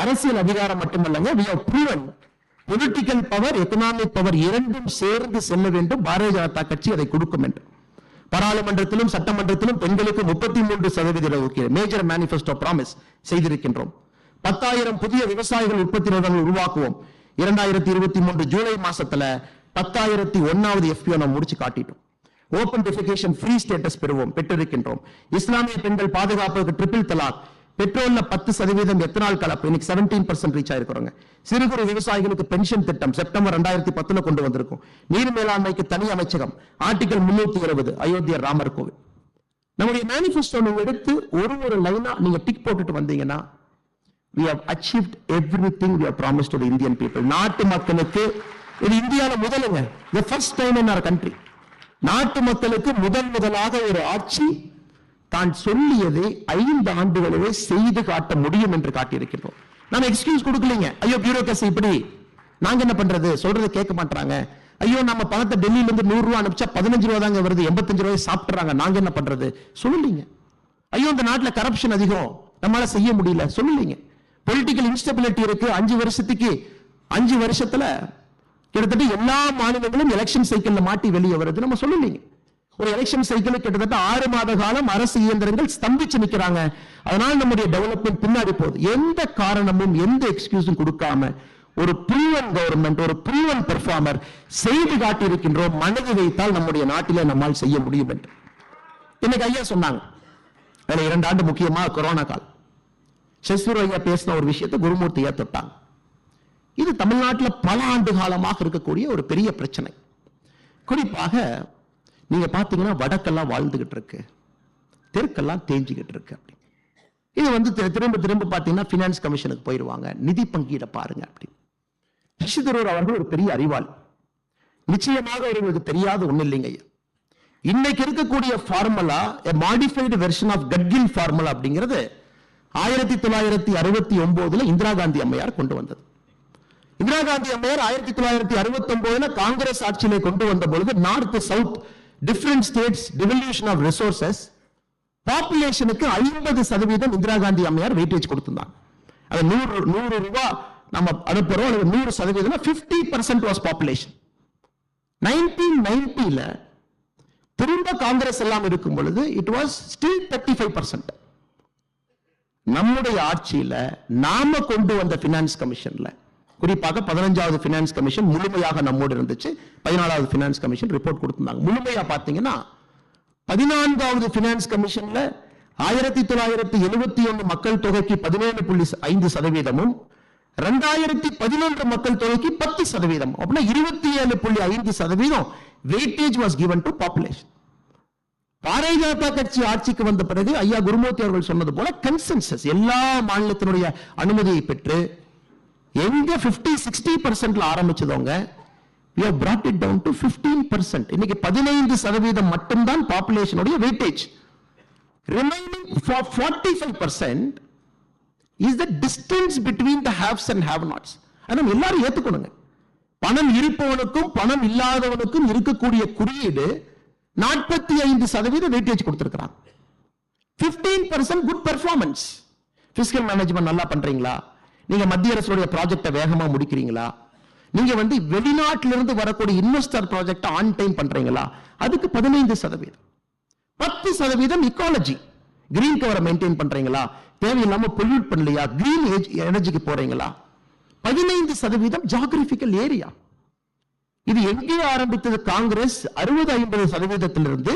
அரசியல் அதிகாரம் மட்டுமல்லங்க, we have proven political power, economic power இரண்டும் சேர்ந்து செல்ல வேண்டும். பாரதிய ஜனதா கட்சி அதை கொடுக்கும் என்று பாராளுமன்றத்திலும் சட்டமன்றத்திலும் பெண்களுக்கு 33% ஒதுக்கீடு மேஜர் மேனிஃபெஸ்டோ ப்ராமிஸ் செய்திருக்கின்றோம். 10,000 புதிய விவசாயிகள் உற்பத்தி நிறுவனங்கள் உருவாக்குவோம். 2023 ஜூலை மாசத்துல 10,001வது FPO நம்ம முடிச்சு காட்டிட்டோம். ஓபன் டெஃபிகேஷன் ஃப்ரீ ஸ்டேட்டஸ் பெற்றிருக்கின்றோம். இஸ்லாமிய பெண்கள் பாதுகாப்புக்கு ட்ரிபிள் தலாக், பெட்ரோல்ல 10% எத்தனால் கலப்பு, இன்னைக்கு 17% ரீச் ஆயிருக்கிறோங்க. சிறு குறு விவசாயிகளுக்கு பென்ஷன் திட்டம் செப்டம்பர் 2010 கொண்டு வந்திருக்கும். நீர் மேலாண்மைக்கு தனி அமைச்சகம், ஆர்டிகல் 320, அயோத்தியர் ராமர் கோவில். நம்முடைய மேனிஃபெஸ்டோ நீங்க எடுத்து ஒரு லைனா நீங்க டிக் போட்டுட்டு வந்தீங்கன்னா, we have achieved everything we have promised to the Indian people. நாட்டு மக்களுக்கு இது இந்தியாவில் முதலுங்க, the first time in our country. நாட்டு மக்களுக்கு முதலாக ஒரு ஆட்சி தான் சொல்லியதை 5 ஆண்டுகளிலே செய்து காட்ட முடியும் என்று காட்டியிருக்கிறோம். நம்ம எக்ஸ்கியூஸ் கொடுக்கலீங்க. ஐயோ பியூரோக்ரசி இப்படி, நாங்க என்ன பண்றது, சொல்றது கேட்க மாட்டாங்க. ஐயோ நம்ம பணத்தை டெல்லியில இருந்து 100 ரூபாய் அனுப்பிச்சா 15 ரூபாய் தாங்க வருது, 85 ரூபாய் சாப்பிடுறாங்க, நாங்க என்ன பண்றது சொல்லலீங்க. ஐயோ இந்த நாட்டுல கரப்ஷன் அதிகம், நம்மளால செய்ய முடியல சொல்லலீங்க. பொலிட்டிக்கல் இன்ஸ்டபிலிட்டி இருக்கு, 5 வருஷத்துல கிட்டத்தட்ட எல்லா மாநிலங்களும் எலெக்ஷன் சைக்கிள்ல மாட்டி வெளியே வருது, நம்ம சொல்லலீங்க. ஒரு எலெக்ஷன் சைக்கிள் கிட்டத்தட்ட 6 மாத காலம் அரசு இயந்திரங்கள் ஸ்தம்பிச்சு நிக்கிறாங்க. அதனால நம்முடைய டெவலப்மெண்ட் பின்னாடி போகுது. எந்த காரணமும் எந்த எக்ஸ்கியூஸும் கொடுக்காம ஒரு ப்ரூவன் கவர்மெண்ட், ஒரு ப்ரூவன் பெர்ஃபார்மர் செய்து காட்டி இருக்கின்றோம். மனது வைத்தால் நம்முடைய நாட்டிலே நம்மால் செய்ய முடியும் என்று இன்னைக்கு ஐயா சொன்னாங்க. 2 ஆண்டு முக்கியமா கொரோனா காலம். சசிதரூர் ஐயா பேசின ஒரு விஷயத்தை குருமூர்த்தியா தொட்டாங்க. இது தமிழ்நாட்டில் பல ஆண்டு காலமாக இருக்கக்கூடிய ஒரு பெரிய பிரச்சனை. குறிப்பாக நீங்க பாத்தீங்கன்னா வடக்கெல்லாம் வாழ்ந்துகிட்டு இருக்கு, தெற்கெல்லாம் தேஞ்சிக்கிட்டு இருக்கு. அப்படி இது திரும்ப பாத்தீங்கன்னா பினான்ஸ் கமிஷனுக்கு போயிருவாங்க, நிதி பங்கீட பாருங்க. அப்படி சசிதரூர் அவர்கள் ஒரு பெரிய அறிவாளி. நிச்சயமாக அவர்களுக்கு தெரியாத ஒண்ணு இல்லைங்க ஐயா. இன்னைக்கு இருக்கக்கூடிய formula modified version of Gadgil formula அப்படிங்கிறது 1969 இந்திரா காந்தி அம்மையார் கொண்டு வந்தது. இந்திரா காந்தி அம்மையார் 1969 காங்கிரஸ் ஆட்சியிலே கொண்டு வந்த பொழுது north south different states devolution of resources பாப்புலேஷனுக்கு 50% இந்திரா காந்தி அம்மையார் வெயிட்டேஜ் கொடுத்திருந்தாங்க. அது 100 ரூபாய் நம்ம அனுப்புறோம், 100% 50% வாஸ் பாப்புலேஷன். 1990ல திரும்ப காங்கிரஸ் எல்லாம் இருக்கும் பொழுது இட் வாஸ் ஸ்டில் 35%. நம்முடைய ஆட்சியில நாம கொண்டு வந்த பினான்ஸ் கமிஷன்ல, குறிப்பாக 15வது பினான்ஸ் கமிஷன் முழுமையாக நம்மோடு இருந்துச்சு. 14வது பினான்ஸ் கமிஷன் ரிப்போர்ட் கொடுத்திருந்தாங்க. முழுமையா பாத்தீங்கன்னா 14வது பினான்ஸ் கமிஷன்ல 1971 மக்கள் தொகைக்கு 17.5%, 2011 மக்கள் தொகைக்கு 10%, அப்படின்னா 27.5% weightage was given to population. Bharatiya Janata கட்சி ஆட்சிக்கு வந்த பிறகு ஐயா குருமூர்த்தி அவர்கள் சொன்னது போல கன்சென்சஸ் எல்லா மாநிலத்தினுடைய அனுமதியை பெற்று எங்க 50-60% ஆரம்பிச்சதவங்க we have brought it down to 15%. இன்னைக்கு 15% மட்டும்தான் பாப்புலேஷனுடைய weightage. remaining for 45% is the distance between the haves and have nots. நம்ம எல்லாரும் ஏத்துக்கணுங்க. பணம் இருப்பவனுக்கும் பணம் இல்லாதவனுக்கும் இருக்கக்கூடிய குறியீடு 45% வெயிட்டேஜ் கொடுத்திருக்கிறாங்க. 15% குட் பெர்ஃபார்மன்ஸ். பிஸ்கல் மேனேஜ்மெண்ட் நல்லா பண்றீங்களா, நீங்க மத்திய அரசுடைய ப்ராஜெக்டை வேகமா முடிக்கிறீங்களா, நீங்க வெளிநாட்டிலிருந்து வரக்கூடிய இன்வெஸ்டர் ப்ராஜெக்ட் ஆன் டைம் பண்றீங்களா, அதுக்கு 15%. 10% இக்காலஜி, கிரீன் கவரை மெயின்டைன் பண்றீங்களா, தேவையில்லாம பொல்யூட் பண்ணலையா, கிரீன் எனர்ஜிக்கு போறீங்களா, 15% ஜியோகிராபிக்கல் ஏரியா. இது எங்கே ஆரம்பித்தது? காங்கிரஸ் 60-50%இலிருந்து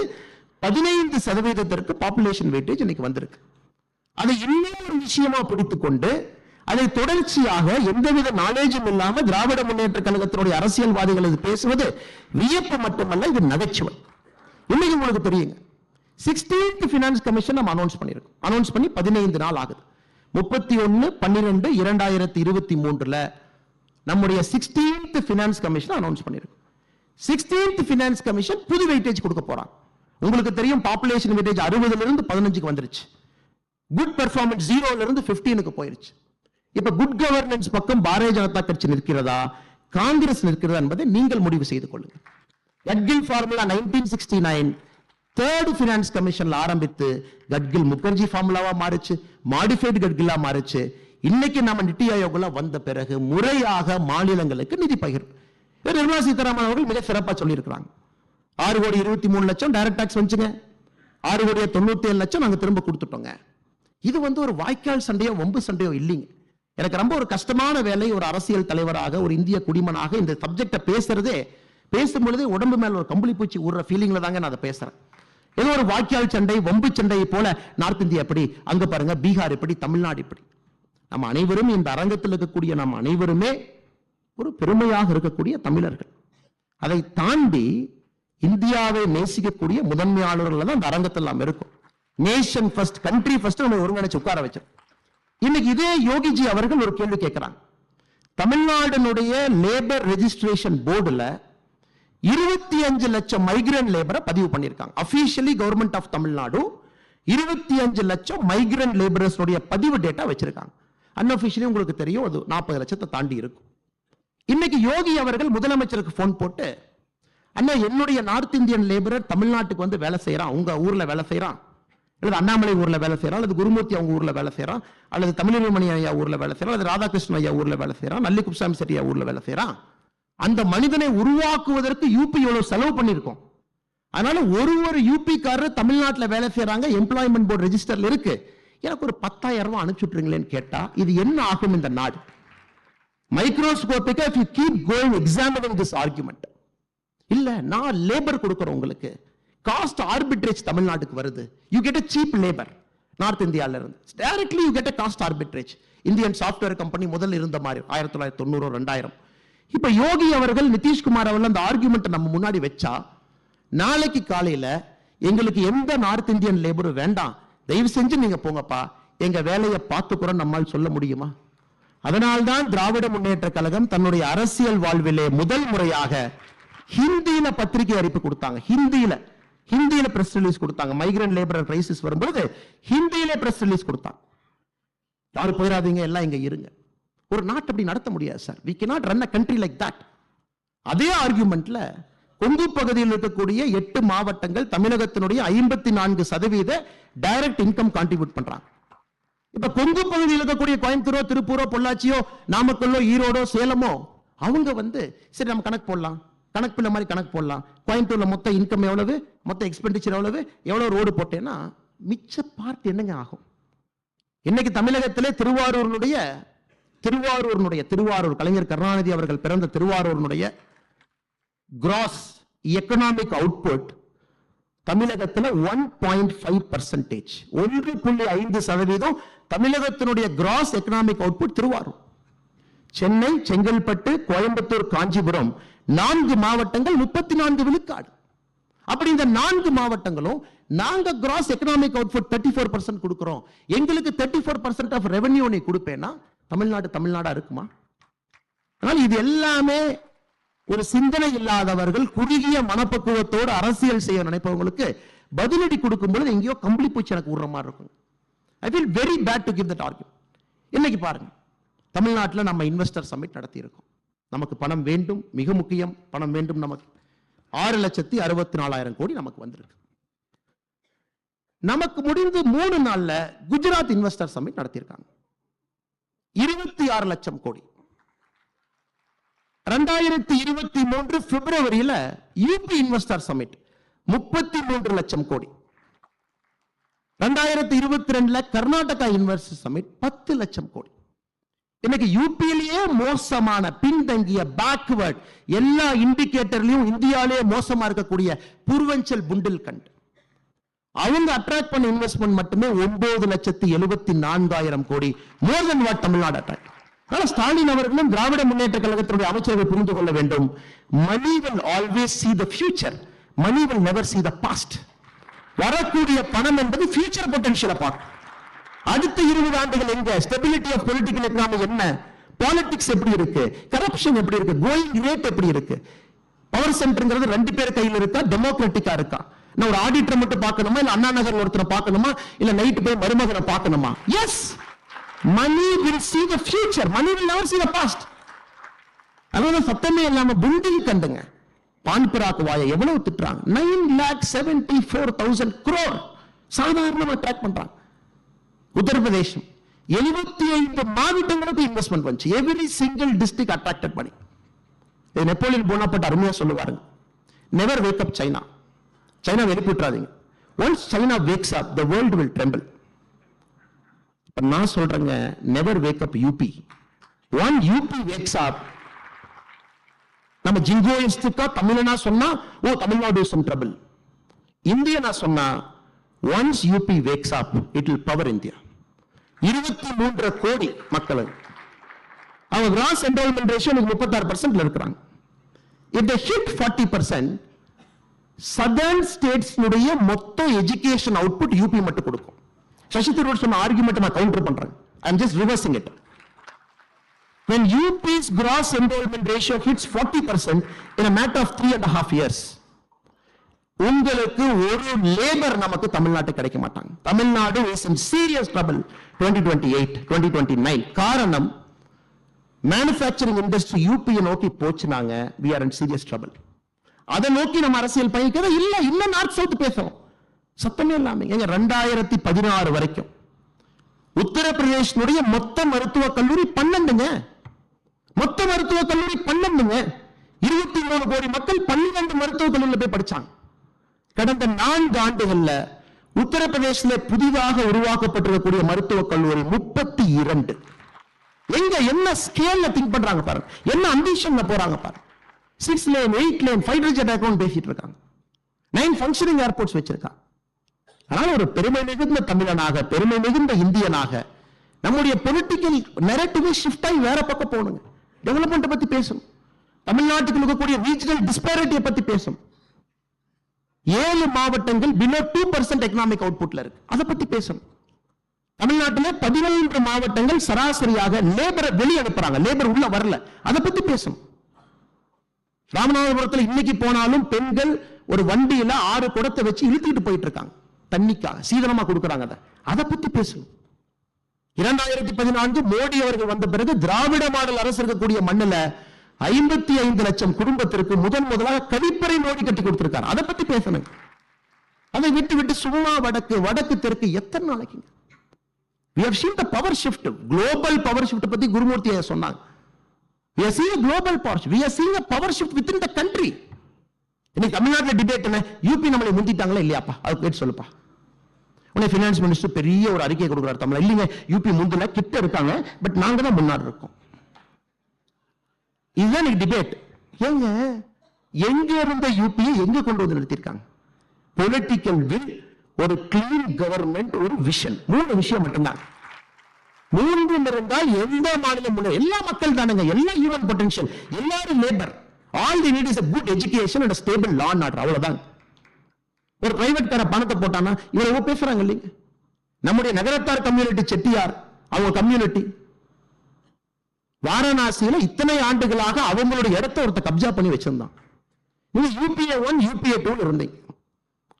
15% பாப்புலேஷன் வெயிட்டேஜ் இன்னைக்கு வந்திருக்கு. அதை இன்னும் ஒரு விஷயமா பிடித்துக் கொண்டு அதை தொடர்ச்சியாக எந்தவித நாலேஜும் இல்லாம திராவிட முன்னேற்ற கழகத்தினுடைய அரசியல்வாதிகள் இது பேசுவது வியப்பு மட்டுமல்ல, இது நகைச்சுவை. இன்னைக்கு உங்களுக்கு தெரியுங்க, 16th பினான்ஸ் கமிஷன் நம்ம அனௌன்ஸ் பண்ணிருக்கோம். அனௌன்ஸ் பண்ணி 15 நாள் ஆகுது. 31/12/2023 நம்முடைய 16th பினான்ஸ் கமிஷன் அனௌன்ஸ் பண்ணிருக்கோம். 16th பினான்ஸ் கமிஷன் புது வெயிட்டேஜ் கொடுக்க போறாங்க. உங்களுக்கு தெரியும் பாப்புலேஷன் வெயிட்டேஜ் 60ல இருந்து 15க்கு வந்துருச்சு. குட் பெர்ஃபார்மன்ஸ் 0ல இருந்து 15க்கு போயிருச்சு. இப்ப குட் கவர்னன்ஸ் பக்கம் பாரதிய ஜனதா கட்சி நிற்கிறதா, காங்கிரஸ் நிற்கிறதா என்பதை நீங்கள் முடிவு செய்து கொள்ளுங்கள். கட்கில் ஃபார்முலா 1969 தேர்ட் பினான்ஸ் கமிஷன்ல ஆரம்பித்து கட்கில் முகர்ஜி ஃபார்முலாவா மாறிச்சு, மாடிஃபைடு கட்கிலா மாறிச்சு. இன்னைக்கு நம்ம நித்தி ஆயோக்ல வந்த பிறகு முறையாக மாநிலங்களுக்கு நிதி பகிர்வு. நிர்மலா சீதாராமன் அவர்கள் மிக சிறப்பா சொல்லி இருக்கிறாங்க. 6,23,00,000 டைரக்ட் டாக்ஸ் வந்துச்சுங்க, 6,97,00,000 நாங்க திரும்ப கொடுத்துட்டோங்க. இது ஒரு வாய்க்கால் சண்டையோ வம்பு சண்டையோ இல்லைங்க. எனக்கு ரொம்ப ஒரு கஷ்டமான வேலை, ஒரு அரசியல் தலைவராக, ஒரு இந்திய குடிமனாக இந்த சப்ஜெக்ட பேசுறதே பேசும்பொழுதே உடம்பு மேல ஒரு கம்பளி பூச்சி ஊடுற ஃபீலிங்ல தாங்க நான் அதை பேசுறேன். ஏதோ ஒரு வாய்க்கால் சண்டை, வம்பு சண்டையை போல நார்த் இந்தியா எப்படி, அங்க பாருங்க பீகார் எப்படி, தமிழ்நாடு எப்படி. நம்ம அனைவரும் இந்த அரங்கத்தில் இருக்கக்கூடிய நாம் அனைவருமே ஒரு பெருமையாக இருக்கக்கூடிய தமிழர்கள். அதை தாண்டி இந்தியாவை நேசிக்கக்கூடிய முதன்மையாளர்கள் தான் இந்த அரங்கத்தில் நாம் இருக்கும். நேஷன் ஃபர்ஸ்ட், கண்ட்ரி ஃபர்ஸ்ட் நம்ம ஒருங்கிணைச்சு உட்கார வச்சோம். இன்னைக்கு இதே யோகிஜி அவர்கள் ஒரு கேள்வி கேட்கிறாங்க. தமிழ்நாடுனுடைய லேபர் ரெஜிஸ்ட்ரேஷன் போர்டுல 25 லட்சம் மைக்ரண்ட் லேபரை பதிவு பண்ணியிருக்காங்க. அபிஷியலி கவர்மெண்ட் ஆஃப் தமிழ்நாடு 25 லட்சம் மைக்ரண்ட் லேபரர்ஸ் பதிவு டேட்டா வச்சிருக்காங்க. அன்அபிஷியலி உங்களுக்கு தெரியும் அது 40 லட்சத்தை தாண்டி இருக்கும். இன்னைக்கு யோகி அவர்கள் முதலமைச்சருக்கு போன் போட்டு, அண்ணா என்னுடைய நார்த் இந்தியன் லேபரர் தமிழ்நாட்டுக்கு வந்து வேலை செய்யறான், உங்க ஊர்ல வேலை செய்யறான், அல்லது அண்ணாமலை ஊர்ல வேலை செய்யறான், அல்லது குருமூர்த்தி அவங்க ஊர்ல வேலை செய்யறான், அல்லது தமிழினமணி ஐயா ஊர்ல வேலை செய்யறான், அல்லது ராதாகிருஷ்ணன் ஐயா ஊர்ல வேலை செய்யறான், நல்லி குப்சாமி செட்டியா ஊர்ல வேலை செய்யறான். அந்த மனிதனை உருவாக்குவதற்கு யூபி எவ்வளவு செலவு பண்ணிருக்கோம். அதனால ஒரு யூபிக்காரர் தமிழ்நாட்டில் வேலை செய்யறாங்க, எம்ப்ளாய்மெண்ட் போர்டு ரெஜிஸ்டர்ல இருக்கு, எனக்கு ஒரு 10,000 ரூபாய் அனுப்பிச்சுட்றீங்களேன்னு கேட்டா இது என்ன ஆகும் இந்த நாடு? மைக்ரோஸ்கோபிக்கா if you keep going examining this argument, இல்ல நான் லேபர் கொடுக்கறேன் உங்களுக்கு, காஸ்ட் ஆர்பிட்ரேஜ் தமிழ்நாட்டுக்கு வருது, you get a cheap labor north இந்தியால இருந்து, directly you get a cost arbitrage. Indian software company முதல்ல இருந்த மாதிரி 1990 2000. இப்ப யோகி அவர்கள் நிதிஷ்குமார் அவர்கள் அந்த ஆர்குமெண்ட் நம்ம முன்னாடி வச்சா, நாளைக்கு காலையில எங்களுக்கு எந்த நார்த் இந்தியன் லேபரும் வேண்டாம், தயவு செஞ்சு நீங்க போங்கப்பா, எங்க வேலையை பார்த்துக்கிறோம் நம்மால் சொல்ல முடியுமா? அதனால்தான் திராவிட முன்னேற்ற கழகம் தன்னுடைய அரசியல் வாழ்விலே முதல் முறையாக ஹிந்தியில பத்திரிகை அறிப்பு கொடுத்தாங்க. ஹிந்தியில பிரஸ் ரிலீஸ் கொடுத்தாங்க. மைக்ரண்ட் லேபர் கிரைசிஸ் வரும்போது ஹிந்தியில பிரஸ் ரிலீஸ் கொடுத்தாங்க. யாரும் போயிடாதீங்க, எல்லாம் இங்க இருங்க. ஒரு நாட்டு அப்படி நடத்த முடியாது sir. we cannot run a country like that. அதே ஆர்குமெண்ட்ல கொங்கு பகுதியில் இருக்கக்கூடிய 8 மாவட்டங்கள் தமிழகத்தினுடைய 54% டைரக்ட் இன்கம் கான்ட்ரிபியூட் பண்றாங்க. இப்ப கொங்கு பகுதியில் இருக்கக்கூடிய கோயம்புத்தூரோ, திருப்பூரோ, பொள்ளாச்சியோ, நாமக்கல்லோ, ஈரோடோ, சேலமோ அவங்க வந்து சரி நம்ம கணக்கு போடலாம், கணக்கு பிள்ளை மாதிரி கணக்கு போடலாம். கோயம்புத்தூர்ல மொத்த இன்கம் எவ்வளவு, மொத்த எக்ஸ்பெண்டிச்சர் எவ்வளவு ரோடு போட்டேன்னா மிச்ச பார்ட் என்னங்க ஆகும்? இன்னைக்கு தமிழகத்திலே திருவாரூர் கலைஞர் கருணாநிதி அவர்கள் பிறந்த திருவாரூரினுடைய கிராஸ் எக்கனாமிக் அவுட்புட் தமிழகத்தில் 1.5%, 1.5% தமிழகத்தினுடைய gross economic output Tiruvarur. Chennai, Chengalpattu, Coimbatore, Kanchipuram 4 மாவட்டங்கள் 34 விழுக்காடு. அப்படி இந்த 4 மாவட்டங்களும் நாங்க கிராஸ் எக்கனாமிக் அவுட்புட் 34% கொடுக்கிறோம், எங்களுக்கு 34% ஆஃப் ரெவென்யூ நீ கொடுப்பேன்னா தமிழ்நாடா இருக்குமா? ஆனால் இது எல்லாமே ஒரு சிந்தனை இல்லாதவர்கள், குறுகிய மனப்பக்குவத்தோடு அரசியல் செய்ய நினைப்பவங்களுக்கு பதிலடி கொடுக்கும் பொழுது எங்கேயோ கம்பளி பூச்சி எனக்கு விடுற மாதிரி இருக்கும். I feel very bad to give that argument. இன்னைக்கு பாருங்க, தமிழ்நாட்டில் நம்ம இன்வெஸ்டர் சமிட் நடத்தி இருக்கோம். நமக்கு பணம் வேண்டும், மிக முக்கியம், பணம் வேண்டும். நமக்கு 6,64,000 கோடி நமக்கு வந்திருக்கு. நமக்கு முடிந்து 3 நாள்ல குஜராத் இன்வெஸ்டர் சமிட் நடத்தியிருக்காங்க, 26 லட்சம் கோடி. 2023 பிப்ரவரியில யூபி இன்வெஸ்டர் சமிட் 33 லட்சம் கோடி. 2022 கர்நாடகா இன்வெஸ்டர் சமிட் 10 லட்சம் கோடி. இன்னைக்கு யூபியிலேயே மோசமான, பின்தங்கிய, பேக்வர்ட், எல்லா இண்டிகேட்டர்லயும் இந்தியாவிலேயே மோசமா இருக்கக்கூடிய பூர்வஞ்சல் புண்டில்கண்ட் அவங்க அட்ராக்ட் பண்ண இன்வெஸ்ட்மெண்ட் மட்டுமே 9,74,000 கோடி. More than what Tamil Nadu attract. Stalin அவர்களும் திராவிட முன்னேற்ற கழகத்தினுடைய அமைச்சர்கள் புரிந்து கொள்ள வேண்டும். மணி will always see the future, money will never see the past. வரக்கூடிய பணம் என்பது ஃபியூச்சர் பொட்டன்ஷியலை பார்க்கும். அடுத்த 20 ஆண்டுகள் எங்க, ஸ்டெபிலிட்டி ஆஃப் பொலிட்டிக்கல் எக்கனாமி என்ன, பாலிடிக்ஸ் எப்படி இருக்கு, கரப்ஷன் எப்படி இருக்கு, கோயிங் ரேட் எப்படி இருக்கு, பவர் சென்டர்ங்கிறது 2 பேர் கையில் இருக்கா, டெமோக்ராட்டிக்கா இருக்கா, நான் ஒரு ஆடிட்டர் மட்டும் பார்க்கணுமா, இல்ல அண்ணா நகர் ஒருத்தரை பார்க்கணுமா, இல்ல நைட் போய் மருமகனை பார்க்கணுமா? Yes, money will see the future, money will never see the past. அதனால சத்தமே இல்லாம புண்டில் கண்டுங்க பான்பராக் வாயை எவ்வளவு திட்டுறாங்க. 9,74,000 crore சாதாரணமா ட்ராக் பண்றாங்க. உத்தரப்பிரதேசம் 75 மாவட்டங்களுக்கு இன்வெஸ்ட்மெண்ட் வந்துச்சு. எவ்ரி சிங்கிள் டிஸ்ட்ரிக்ட் அட்ராக்டட் பண்ணி. நெப்போலியன் போனாப்பட்ட அருமையா சொல்லுவாருங்க, never wake up China. China வெளிப்பிட்டுறாதீங்க. Once China wakes up the world will tremble. நான் சொல்றேங்க, never wake up UP. One UP wakes up, நம்ம ஜிங்கோயிஸ்டுக்கா தமிழனா சொன்னா oh Tamil Nadu is in trouble. இந்தியனா சொன்னா once UP wakes up it will power India. 23 கோடி மக்கள் அவங்க கிராஸ் என்ரோல்மெண்ட் ரேஷியோ 36% இருக்கிறாங்க. if they hit 40%, சதர்ன் ஸ்டேட்ஸ்னுடைய மொத்த எஜுகேஷன் அவுட்புட் யூபி மட்டும் கொடுக்கும். சசி தரூர் சொன்ன ஆர்குமெண்ட் நான் கவுண்டர் பண்றேன். I am just reversing it. When UP's gross enrollment ratio hits 40% in a matter of 3.5 years, உங்களுக்கு ஒரு லேபர் நமக்கு தமிழ்நாட்டு கிடைக்க மாட்டாங்க. Tamil Nadu is in serious trouble 2028 2029. காரணம் மேனுஃபேக்சரிங் இண்டஸ்ட்ரி யூபியை நோக்கி போச்சுனாங்க. we are in serious trouble. அதை நோக்கி நம்ம அரசியல் பயணிக்கிறத இல்ல. இன்னும் நார்த் சவுத் பேசுறோம் சத்தமே இல்லாம. 2016 வரைக்கும் உத்தரப்பிரதேசனுடைய மொத்த மருத்துவக் கல்லூரி 12ங்க. மொத்த மருத்துவக் கல்லூரி 12ங்க. 23 கோடி மக்கள் 12 மருத்துவக் கல்லூரியில் போய் படிச்சாங்க. கடந்த 4 ஆண்டுகள்ல உத்தரப்பிரதேசத்தில் புதிதாக உருவாக்கப்பட்டிருக்கக்கூடிய மருத்துவக் கல்லூரி 32. எங்க என்ன ஸ்கேல்ல திங்க் பண்றாங்க பாருங்க, என்ன அம்பிஷன்ல போறாங்க பாருங்க. 6 lane 8 lane fighter jet account பேசிட்டு இருக்காங்க. 9 ஃபங்க்ஷனிங் ஏர்போர்ட்ஸ் வச்சிருக்காங்க. அதனால ஒரு பெருமை மிகுந்த தமிழனாக, பெருமை மிகுந்த இந்தியனாக நம்முடைய பொலிட்டிக்கல் நரேட்டிவ் ஷிஃப்ட் ஆகி வேற பக்கம் போகணுங்க. டெவலப்மெண்ட் பத்தி பேசணும். தமிழ்நாட்டுக்கு இருக்கக்கூடிய ரீஜனல் டிஸ்பாரிட்டியை பத்தி பேசணும். 7 மாவட்டங்கள் பிலோ 2% எக்கனாமிக் அவுட்புட்ல இருக்கு. அதை பத்தி பேசணும். தமிழ்நாட்டில் 14 மாவட்டங்கள் சராசரியாக லேபரை வெளியே அனுப்புறாங்க, லேபர் உள்ள வரல. அதை பத்தி பேசணும். ராமநாதபுரத்தில் இன்னைக்கு போனாலும் பெண்கள் ஒரு வண்டியில 6 குடத்தை வச்சு இழுத்துட்டு போயிட்டு இருக்காங்க. தண்ணிக்காக சீதனமா கொடுக்கறாங்க. அதை பத்தி பேசணும். 2014 மோடி அவர்கள் வந்த பிறகு திராவிட மாடல் அரசு இருக்கக்கூடிய மண்ணில் 55 லட்சம் குடும்பத்திற்கு முதலாக கழிப்பறை மோடி கட்டி கொடுத்திருக்காரு. அதை பத்தி பேசணும். அதை விட்டு சும்மா வடக்கு தெற்கு எத்தனை நாளைக்கு? We have seen the power shift, global power shift பத்தி குருமூர்த்தி சொன்னாங்க. We are seeing a global power shift. We are seeing a power shift within the country. இன்னைக்கு தமிழ்நாட்டில் டிபேட் என்ன, யூபி நம்மளை முந்திட்டாங்களா இல்லையாப்பா, அது கேட்டு சொல்லுப்பா. உடனே ஃபினான்ஸ் மினிஸ்டர் பெரிய ஒரு அறிக்கை கொடுக்குறாரு தமிழ். இல்லைங்க யூபி முந்தல கிட்ட இருக்காங்க, பட் நாங்க தான் முன்னாடி இருக்கோம். இதுதான் டிபேட். ஏங்க எங்க இருந்த யூபியை எங்க கொண்டு வந்து நிறுத்திருக்காங்க? பொலிட்டிக்கல் வில், ஒரு கிளீன் கவர்மெண்ட், ஒரு விஷன். 3 விஷயம் மட்டும்தான். 3 இருந்தால் எந்த மாநிலம் முன்னே எல்லா மக்கள் தானுங்க, எல்லா ஹியூமன் பொட்டன்ஷியல், எல்லாரும் labour. All the need is a good education and a stable law and order. அவ்வளவுதான். ஒரு பிரைவேட் கார பணத்தை போட்டானா இவங்க பேசுறாங்க இல்லைங்க. நம்முடைய நகரத்தார் கம்யூனிட்டி, செட்டியார் அவங்க கம்யூனிட்டி வாரணாசியில இத்தனை ஆண்டுகளாக அவங்களுடைய இடத்தை ஒருத்த கப்ஜா பண்ணி வச்சிருந்தான். நீங்க UPA 1 UPA 2 இருந்தீங்க.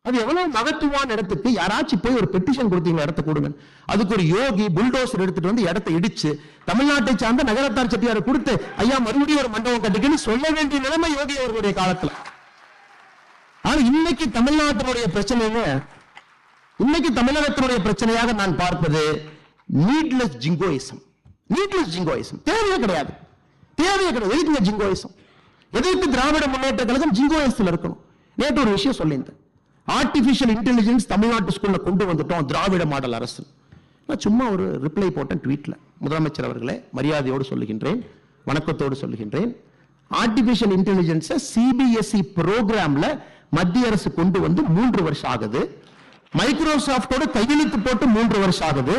அது எவ்வளவு மகத்துவான இடத்துக்கு யாராச்சும் போய் ஒரு பெட்டிஷன் கொடுத்தீங்க, இடத்தை கொடுங்க. அதுக்கு ஒரு யோகி புல்டோசர் எடுத்துட்டு வந்து இடத்தை இடிச்சு தமிழ்நாட்டை சார்ந்த நகரத்தார் செட்டியாரை கொடுத்து ஐயா மறுபடியும் ஒரு மண்டபம் கட்டிக்கன்னு சொல்ல வேண்டிய நிலைமை யோகி அவர்களுடைய காலத்துல. ஆனா இன்னைக்கு தமிழ்நாட்டினுடைய பிரச்சனைங்க, இன்னைக்கு தமிழகத்தினுடைய பிரச்சனையாக நான் பார்ப்பது நீட்லெஸ் ஜிங்கோயிசம். நீட்லெஸ் ஜிங்கோயிசம் தேவையே கிடையாது, தேவையே கிடையாது. எதுக்கு ஜிங்கோயிசம்? எதற்கு திராவிட முன்னேற்ற கழகம் ஜிங்கோயிசத்தில் இருக்கணும்? நேற்று ஒரு விஷயம் சொல்லியிருந்தேன். ஆர்டிபிஷியல் இன்டெலிஜென்ஸ் தமிழ்நாட்டு ஸ்கூல்ல கொண்டு வந்துட்டோம் திராவிட மாடல் அரசு. நான் சும்மா ஒரு ரிப்ளை போட்டேன் ட்வீட்ல. முதலமைச்சர் அவர்களே, மரியாதையோடு சொல்லுகின்றேன், வணக்கத்தோடு சொல்லுகின்றேன். ஆர்டிபிஷியல் இன்டெலிஜென்ஸ் CBSE ப்ரோக்ராம்ல மத்திய அரசு கொண்டு வந்து 3 வருஷம் ஆகுது. மைக்ரோசாப்டோட கையெழுத்து போட்டு 3 வருஷம் ஆகுது.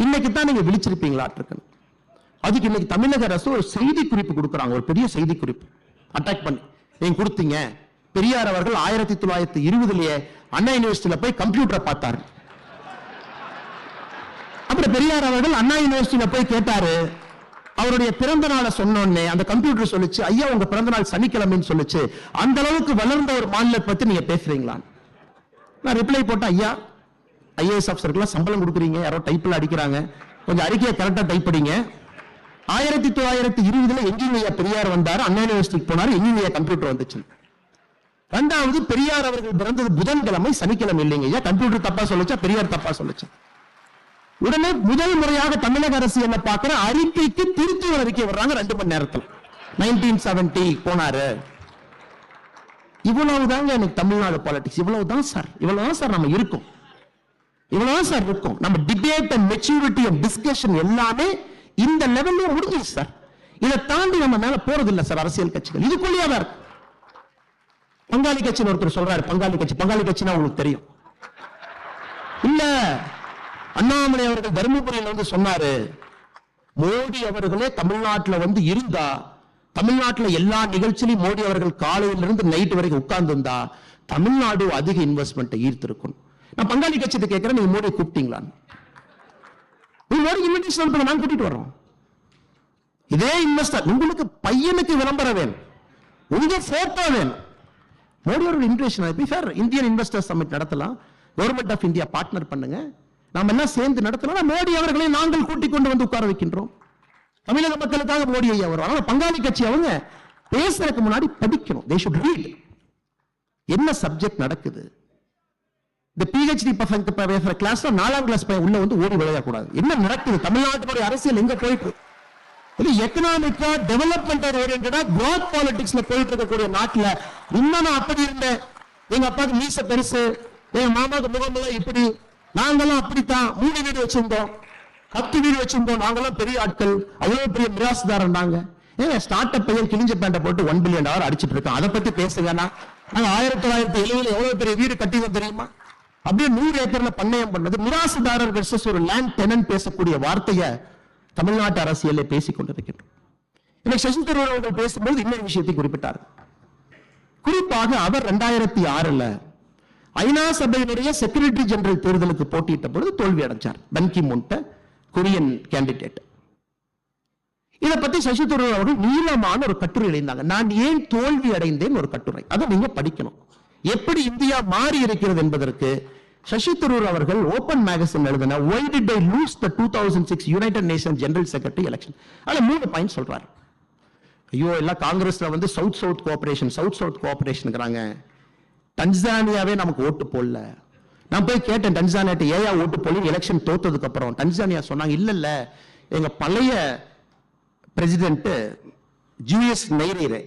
இன்னைக்கு தான் நீங்க விழிச்சிருப்பீங்களா? அதுக்கு இன்னைக்கு தமிழக அரசு ஒரு செய்தி குறிப்பு கொடுக்குறாங்க, ஒரு பெரிய செய்தி குறிப்பு அட்டாக் பண்ணி நீங்க கொடுத்தீங்க. பெரியார் அவர்கள் 1920 அண்ணா யூனிவர்சிட்டியில போய் கம்ப்யூட்டரை பார்த்தாரு. அப்புறம் பெரியார் அவர்கள் அண்ணா யூனிவர்சிட்டியில போய் கேட்டாரு. அவருடைய பிறந்த நாளை சொன்னோன்னே அந்த கம்ப்யூட்டர் சொல்லுச்சு, ஐயா உங்க பிறந்த நாள் சனிக்கிழமைன்னு சொல்லுச்சு. அந்த அளவுக்கு வளர்ந்த ஒரு மாநிலத்தை பத்தி நீங்க பேசுறீங்களா? நான் ரிப்ளை போட்டேன், ஐயா IAS ஆஃபீஸருக்குலாம் சம்பளம் கொடுக்குறீங்க, யாரோ டைப்ல அடிக்கிறாங்க, கொஞ்சம் அறிக்கையை கரெக்டா டைப் படிங்க. 1920 எங்கீங்க பெரியார் வந்தாரு, அண்ணா யூனிவர்சிட்டிக்கு போனாரு, எங்கீங்க கம்ப்யூட்டர் வந்துச்சு. 2வது பெரியார் அவர்கள் பிறந்தது புதன்கிழமை, சனிக்கிழமை இல்லைங்க. கம்ப்யூட்டர் தப்பா சொல்லுச்சா, பெரியார் தப்பா சொல்லுச்சு? உடனே முதல் முறையாக தமிழக அரசு என்ன பார்க்கிற அறிக்கைக்கு திருத்தி ஒரு அறிக்கை வர்றாங்க 2 மணி நேரத்தில். 1970 போனாரு. இவ்வளவுதாங்க எனக்கு தமிழ்நாடு பாலிடிக்ஸ். இவ்வளவுதான் சார், இவ்வளவுதான் சார் நம்ம இருக்கும், இவ்வளவுதான் சார் இருக்கும். நம்ம debate and maturity and discussion எல்லாமே இந்த லெவல்ல முடிஞ்சிச்சு சார். இதை தாண்டி நம்ம மேல போறது இல்ல சார் அரசியல் கட்சிகள். இதுக்குள்ளேயே தான் இருக்கு. பங்காளி கட்சின்னு ஒருத்தர் சொல்றாரு, பங்காளி கட்சினா உங்களுக்கு தெரியும் இல்ல? அண்ணாமலை அவர்கள் தர்மபுரியில் வந்து சொன்னாரு, மோடி அவர்களே தமிழ்நாட்டில் வந்து இருந்தா, தமிழ்நாட்டில் எல்லா நிகழ்ச்சியிலும் மோடி அவர்கள் காலையிலிருந்து நைட் வரைக்கும் உட்கார்ந்து இருந்தா தமிழ்நாடு அதிக இன்வெஸ்ட்மெண்ட் ஈர்த்திருக்கும். நான் பங்காளி கட்சியை கேட்கிறேன், நீங்க மோடி கூப்பிட்டீங்களான்னு? இன்விடேஷன் நான் கூட்டிட்டு வரோம். இதே இன்வெஸ்டர் உங்களுக்கு பையனுக்கு விளம்பரம் வேணும், உங்க போட்டோ வேணும். மோடி அவர்கள் இன்விடேஷன் இந்தியன் இன்வெஸ்டர் சமிட் நடத்தலாம், கவர்மெண்ட் ஆஃப் இந்தியா பார்ட்னர் பண்ணுங்க, நாம எல்லாம் சேர்ந்து நடத்தலாம். மோடி அவர்களை நாங்கள் கூட்டிக் கொண்டு வந்து உட்கார வைக்கின்றோம். தமிழக மக்களுக்காக மோடி ஐயா வருவாங்க. பங்காளி கட்சி அவங்க பேசுறதுக்கு முன்னாடி படிக்கணும். they should read. என்ன சப்ஜெக்ட் நடக்குது? இந்த PhD பசங்க பேசுற கிளாஸ்ல 4ஆம் கிளாஸ் பையன் உள்ள வந்து ஓடி விளையாடக்கூடாது. என்ன நடக்குது தமிழ்நாட்டுடைய அரசியல் எங்க போயிட்டு? இது எக்கனாமிக்கா டெவலப்மெண்ட் ஓரியன்டா கிராத் பாலிடிக்ஸ்ல போயிட்டு இருக்கக்கூடிய நாட்டுல இன்னும் நான் அப்படி இருந்தேன், எங்க அப்பாவுக்கு மீச பெருசு, எங்க மாமாவுக்கு முகமெல்லாம் இப்படி, நாங்கெல்லாம் அப்படித்தான் 3 வீடு வச்சிருந்தோம், 10 வீடு வச்சிருந்தோம், நாங்கெல்லாம் பெரிய ஆட்கள், அவ்வளவு பெரிய மிராசுதாரன் நாங்க. ஸ்டார்ட் அப் பையன் கிழிஞ்ச பேண்ட போட்டு $1 பில்லியன் அடிச்சிட்டு இருக்கோம். அதை பத்தி பேசுங்கன்னா நாங்க 1970 எவ்வளவு பெரிய வீடு கட்டினோம் தெரியுமா? அப்படியே 100 ஏக்கர்ல பண்ணையம் பண்ணது. மிராசுதாரர் வெர்சஸ் ஒரு லேண்ட் டெனன்ட் பேசக்கூடிய வார்த்தையை தமிழ்நாட்டு அரசியலை பேசிக் கொண்டிருக்கின்றோம். இன்னைக்கு சசி தரூர் அவர்கள் பேசும்போது இன்னொரு விஷயத்தை குறிப்பிட்டார். குறிப்பாக அவர் 2006 ஐநா சபையினுடைய செக்ரட்டரி ஜெனரல் தேர்தலுக்கு போட்டியிட்ட பொழுது தோல்வி அடைஞ்சார். பன் கி மூன் கொரியன் கேண்டிடேட். இதை பத்தி சசி தரூர் அவர்கள் நீளமான ஒரு கட்டுரை எழுதினாங்க. நான் ஏன் தோல்வி அடைந்தேன் ஒரு கட்டுரை. அதை நீங்க படிக்கணும். எப்படி இந்தியா மாறி இருக்கிறது என்பதற்கு சசி தரூர் அவர்கள் ஓபன் மேகசின் எழுதின Why did I lose the 2006 United Nations General Secretary election? அதுல 3 பாயிண்ட் சொல்றாரு. ஐயோ எல்லாம் காங்கிரஸ்ல வந்து சவுத் கோஆபரேஷன்ங்கறாங்க. டன்சானியாவே நமக்கு ஓட்டு போடல. நான் போய் கேட்டேன் டன்சானியாட்ட ஏயா ஓட்டு போடல எலெக்ஷன் தோத்ததுக்கு அப்புறம். டன்சானியா சொன்னாங்க இல்ல எங்க பழைய பிரசிடென்ட் ஜூலியஸ் நைரேரே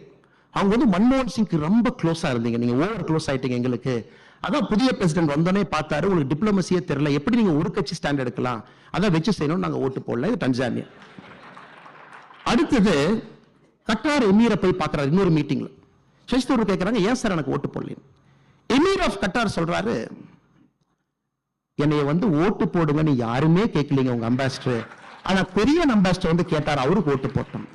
அவங்க வந்து மன்மோகன் சிங்க்கு ரொம்ப க்ளோஸா இருந்தீங்க, நீங்க ஓவர் க்ளோஸ் ஆயிட்டீங்க எங்களுக்கு. அதான் புதிய பிரசிடென்ட் வந்தோடனே பார்த்தாரு, உங்களுக்கு டிப்ளமசியே தெரியல, எப்படி நீங்க ஒரு கட்சி ஸ்டாண்ட் எடுக்கலாம், அதை வச்சு செய்யணும், நாங்க ஓட்டு போடல. இது டன்சானியா. அடுத்தது கட்டார் எமீரை போய் பார்க்கறாரு இன்னொரு மீட்டிங்ல. சசி தரூர் கேட்கறாங்க ஏன் சார் எனக்கு ஓட்டு போடல? எமீர் ஆஃப் கட்டார் சொல்றாரு, என்னைய வந்து ஓட்டு போடுங்கன்னு யாருமே கேட்கலீங்க உங்க அம்பாசிடர், ஆனா கொரியன் அம்பாசிடர் வந்து கேட்டார், அவருக்கு ஓட்டு போட்டோம்.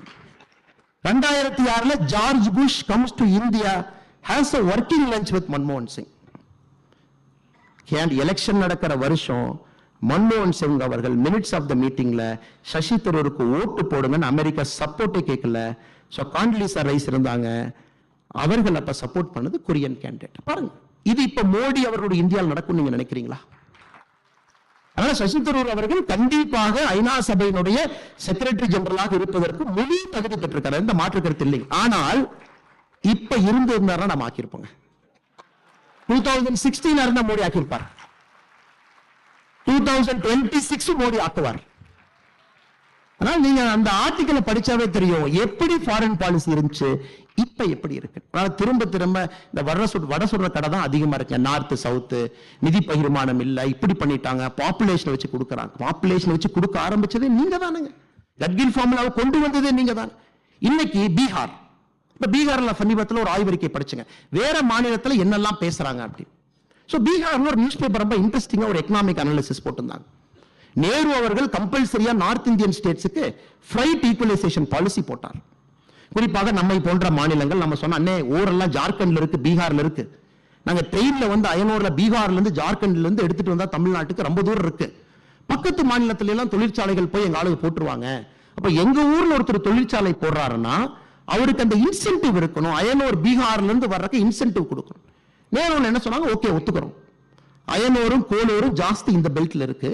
2006 George Bush comes to India, has a working lunch with மன்மோகன் சிங். எலெக்ஷன் நடக்கிற வருஷம் மன்மோகன் சிங் அவர்கள் மினிட்ஸ் ஆஃப் த மீட்டிங்ல சசி தரூருக்கு ஓட்டு போடுங்கன்னு அமெரிக்கா சப்போர்ட்டே கேட்கல. சோ காண்டிலிசா ரைஸ் இருந்தாங்க, அவர்கள் அப்ப சப்போர்ட் பண்ணது கொரியன் கேண்டிடேட். பாருங்க, இது இப்ப மோடி அவர்களுடைய இந்தியாவில் நடக்கும் நீங்க நினைக்கிறீங்களா? அதனால சசி தரூர் அவர்கள் கண்டிப்பாக ஐநா சபையினுடைய செக்ரட்டரி ஜெனரலாக இருப்பதற்கு முழு தகுதி பெற்றிருக்கிறார், இந்த மாற்று கருத்து இல்லை. ஆனால் இப்ப இருந்தாரா நம்ம ஆக்கியிருப்போங்க. 2016 இருந்தா மோடி ஆக்கியிருப்பார், 2026 மோடி ஆக்குவார். ஆனால் நீங்க அந்த ஆர்டிக்கலை படிச்சாவே தெரியும் எப்படி ஃபாரின் பாலிசி இருந்துச்சு, இப்ப எப்படி இருக்கு. திரும்ப இந்த வட சொல்ற கடை தான் அதிகமா இருக்கு. நார்த் சவுத் நிதி பகிர்மானம் இல்ல, இப்படி பண்ணிட்டாங்க, பாப்புலேஷன் வச்சு கொடுக்கறாங்க. பாப்புலேஷன் வச்சு கொடுக்க ஆரம்பிச்சதே நீங்க தானுங்க. கட்கில் ஃபார்முலாவை கொண்டு வந்ததே நீங்க தான். இன்னைக்கு பீகார், இப்ப பீகார்ல சமீபத்தில் ஒரு ஆய்வறிக்கை படிச்சுங்க, வேற மாநிலத்தில் என்னெல்லாம் பேசுறாங்க அப்படி. சோ பீகார்ல ஒரு நியூஸ் பேப்பர் ரொம்ப இன்ட்ரெஸ்டிங்கா ஒரு எக்கனாமிக் அனாலிசிஸ் போட்டிருந்தாங்க. நேரு அவர்கள் கம்பல்சரியா நார்த் இந்தியன் ஸ்டேட்ஸுக்கு ஃப்ளைட் ஈக்குவலைசேஷன் பாலிசி போட்டார். குறிப்பாக நம்மை போன்ற மாநிலங்கள், நம்ம சொன்ன அண்ணே ஊரெல்லாம் ஜார்க்கண்ட்ல இருக்கு, பீகார்ல இருக்கு, நாங்க ட்ரெயின்ல வந்து அயனூர்ல பீகார்ல இருந்து ஜார்க்கண்ட்ல இருந்து எடுத்துட்டு வந்தா தமிழ்நாட்டுக்கு ரொம்ப தூரம் இருக்கு. பக்கத்து மாநிலத்தில எல்லாம் தொழிற்சாலைகள் போய் எங்க ஆளுங்க போட்டுருவாங்க. அப்ப எங்க ஊர்ல ஒருத்தர் தொழிற்சாலை போடுறாருன்னா அவருக்கு அந்த இன்சென்டிவ் இருக்கணும். அயனூர் பீகார்ல இருந்து வர்றதுக்கு இன்சென்டிவ் கொடுக்கணும். நேரு என்ன சொன்னாங்க, ஓகே ஒத்துக்கிறோம், அயனூரும் கோலூரும் ஜாஸ்தி இந்த பெல்ட்ல இருக்கு,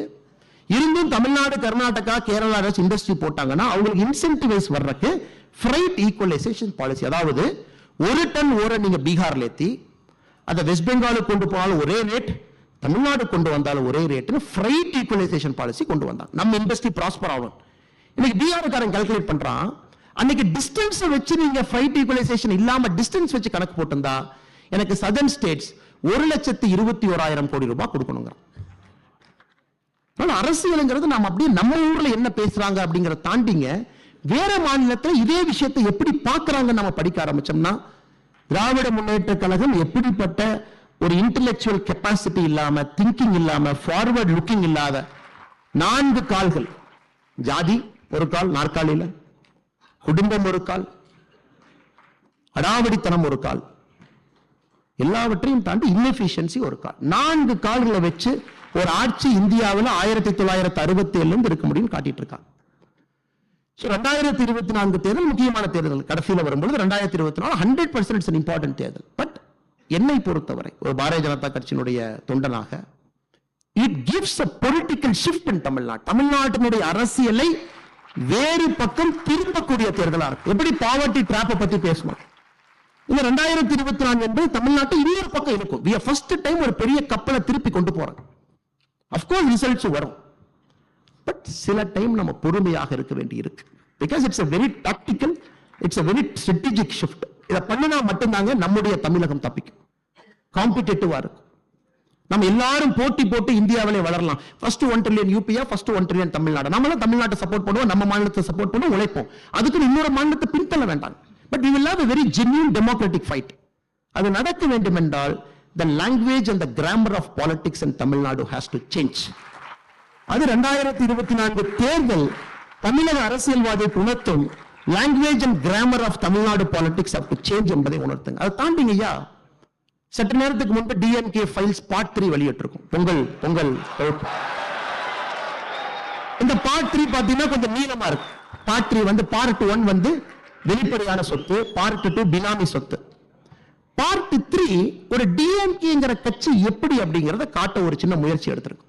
இருந்தும் தமிழ்நாடு கர்நாடகா கேரளா இண்டஸ்ட்ரி போட்டாங்கன்னா அவங்களுக்கு இன்சென்டிவைஸ் வர்றதுக்கு ஃப்ரைட் ஈக்குவலைசேஷன் பாலிசி, அதாவது 1 டன் ஓரை நீங்க பீகார்ல ஏத்தி அதை வெஸ்ட் பெங்காலுக்கு கொண்டு போனாலும் ஒரே ரேட், தமிழ்நாடு கொண்டு வந்தாலும் ஒரே ரேட்னு ஃப்ரைட் ஈக்குவலைசேஷன் பாலிசி கொண்டு வந்தாங்க. நம்ம இண்டஸ்ட்ரி ப்ராஸ்பர் ஆகும். இன்னைக்கு பீகார்காரன் கால்குலேட் பண்றான், அன்னைக்கு டிஸ்டன்ஸ் வச்சு நீங்க ஃப்ரைட் ஈக்குவலைசேஷன் இல்லாம டிஸ்டன்ஸ் வச்சு கணக்கு போட்டிருந்தா எனக்கு சதர்ன் ஸ்டேட்ஸ் 1,21,000 கோடி ரூபாய் கொடுக்கணுங்க. அரசியலுங்கிறது நாம அப்படியே நம்ம ஊர்ல என்ன பேசுறாங்க அப்படிங்கறத தாண்டிங்க வேற மாநிலத்தில் இதே விஷயத்தை எப்படி பார்க்கறாங்க நம்ம படிக்க ஆரம்பிச்சோம்னா, திராவிட முன்னேற்ற கழகம் எப்படிப்பட்ட ஒரு இன்டெலெக்சுவல் கெப்பாசிட்டி இல்லாம, திங்கிங் இல்லாம, ஃபார்வர்ட் லுக்கிங் இல்லாத 4 கால்கள், ஜாதி ஒரு கால் நாற்காலியில, குடும்பம் ஒரு கால், அடாவடித்தனம் ஒரு கால், எல்லாவற்றையும் தாண்டி இன்எஃபிஷியன்சி ஒரு கால், 4 கால்களை வச்சு ஒரு ஆட்சி இந்தியாவில் 1967 இருக்க முடியும் காட்டிட்டு இருக்காங்க. 2024 தேர்தல் முக்கியமான தேர்தல். கடைசியில் வரும்போது 2024 100% இம்பார்ட்டன்ட் தேர்தல். பட் என்னை பொறுத்தவரை ஒரு பாரதிய ஜனதா கட்சியினுடைய தொண்டனாக, it gives a political shift in Tamil Nadu. தமிழ்நாட்டினுடைய அரசியலை வேறு பக்கம் திரும்பக்கூடிய தேர்தலா இருக்கு. எப்படி பாவர்ட்டி டிராப்பை பத்தி பேசணும், இந்த 2024 என்பது தமிழ்நாட்டை இன்னொரு பக்கம் இருக்கும். we are first time ஒரு பெரிய கப்பலை திருப்பி கொண்டு போறோம். of course ரிசல்ட்ஸ் வரும், பட் சில டைம் நம்ம பொறுமையாக இருக்க வேண்டி இருக்கு. because it's a very tactical, it's a very strategic shift. இத பண்ணினா மட்டும்தாங்க நம்முடைய தமிழகம் தப்பிக்கும், காம்படிட்டிவா இருக்கும். நம்ம எல்லாரும் போட்டி போட்டு இந்தியாவிலே வளரலாம். ஃபர்ஸ்ட் 1 ட்ரில்லியன் யூபியா, ஃபர்ஸ்ட் 1 ட்ரில்லியன் தமிழ்நாடு. நம்மளும் தமிழ்நாட்டை சப்போர்ட் பண்ணுவோம், நம்ம மாநிலத்தை சப்போர்ட் பண்ணுவோம், உழைப்போம். அதுக்கு இன்னொரு மாநிலத்தை பின்தள்ள வேண்டாம். But we will have a very genuine democratic fight. அது நடக்க வேண்டும் என்றால் the language and the grammar of politics in Tamil Nadu has to change. அது 2024 தேர்தல் தமிழக அரசியல்வாதி உணர்த்தும் language and grammar of Tamil Nadu politics have to change என்பதை உணர்த்துங்க. அதை தாண்டிங்கய்யா, சற்று நேரத்துக்கு முன்பு டிஎம்கே ஃபைல்ஸ் பார்ட் 3 வெளியிட்டிருக்கும். பொங்கல் இந்த பார்ட் 3 பாத்தீங்கன்னா கொஞ்சம் நீளமா இருக்கு. பார்ட் 3 வந்து பார்ட் 1 வந்து வெளிப்படையான சொத்து, பார்ட் 2 பினாமி சொத்து. பார்ட் 3 ஒரு டிஎம்கேங்கிற கட்சி எப்படி அப்படிங்கறத காட்ட ஒரு சின்ன முயற்சி எடுத்திருக்கும்.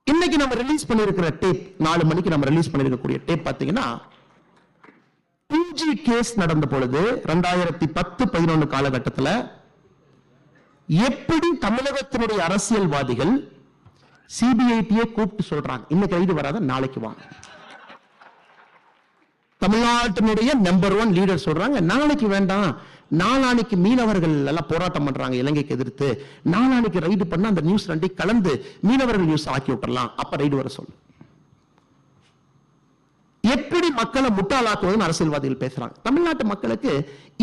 இன்னைக்கு நம்ம ரிலீஸ் பண்ணிருக்கிற டேப், 4 மணிக்கு நம்ம ரிலீஸ் பண்ணிருக்கக்கூடிய டேப் பாத்தீங்கன்னா, 2G கேஸ் நடந்த பொழுது 2010-11 காலகட்டத்தில் எப்படி தமிழகத்தினுடைய அரசியல்வாதிகள் சிபிஐடியை கூப்பிட்டு சொல்றாங்க, இன்னைக்கு ரைடு வராத நாளைக்கு வாங்க. தமிழ்நாட்டினுடைய நம்பர் 1 லீடர் சொல்றாங்க, நாளைக்கு வேண்டாம், நாளானைக்கு மீனவர்கள் எல்லாம் போராட்டம் பண்றாங்க இலங்கைக்கு எதிர்த்து, நாளானைக்கு ரைடு பண்ண அந்த நியூஸ் 2 கலந்து மீனவர்கள் நியூஸ் ஆக்கி விட்டுறலாம், அப்ப ரைடு வர சொல்லு. எப்படி மக்களை முட்டாளாக்குவதுன்னு அரசியல்வாதிகள் பேசுறாங்க. தமிழ்நாட்டு மக்களுக்கு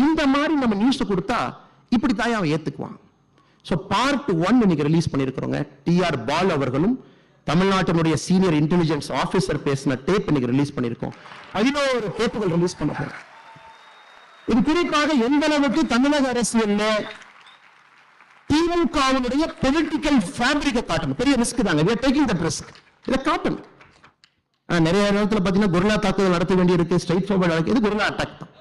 இந்த மாதிரி நம்ம நியூஸ் கொடுத்தா இப்படி தாய் அவன் ஏத்துக்குவான். சோ பார்ட் 1 இன்னைக்கு ரிலீஸ் பண்ணிருக்கிறோங்க. டிஆர் பால் அவர்களும் தமிழ்நாட்டினுடைய சீனியர் இன்டெலிஜென்ஸ் ஆபீசர் பேசின டேப் இன்னைக்கு ரிலீஸ் பண்ணிருக்கோம். 11 டேப்புகள் ரிலீஸ் பண்ண போறோம். இது குறிப்பாக எந்த அளவுக்கு தமிழக அரசியல்ல திமுகவினுடைய பொலிட்டிக்கல் ஃபேப்ரிக்கை காட்டணும். பெரிய ரிஸ்க் தாங்க, we are taking that risk. இதை காட்டணும். நிறைய நேரத்தில் பாத்தீங்கன்னா குர்லா தாக்குதல் நடத்த வேண்டி இருக்கு, ஸ்ட்ரைட் ஃபார்வர்ட் இது குர்லா அட்டாக் தான்.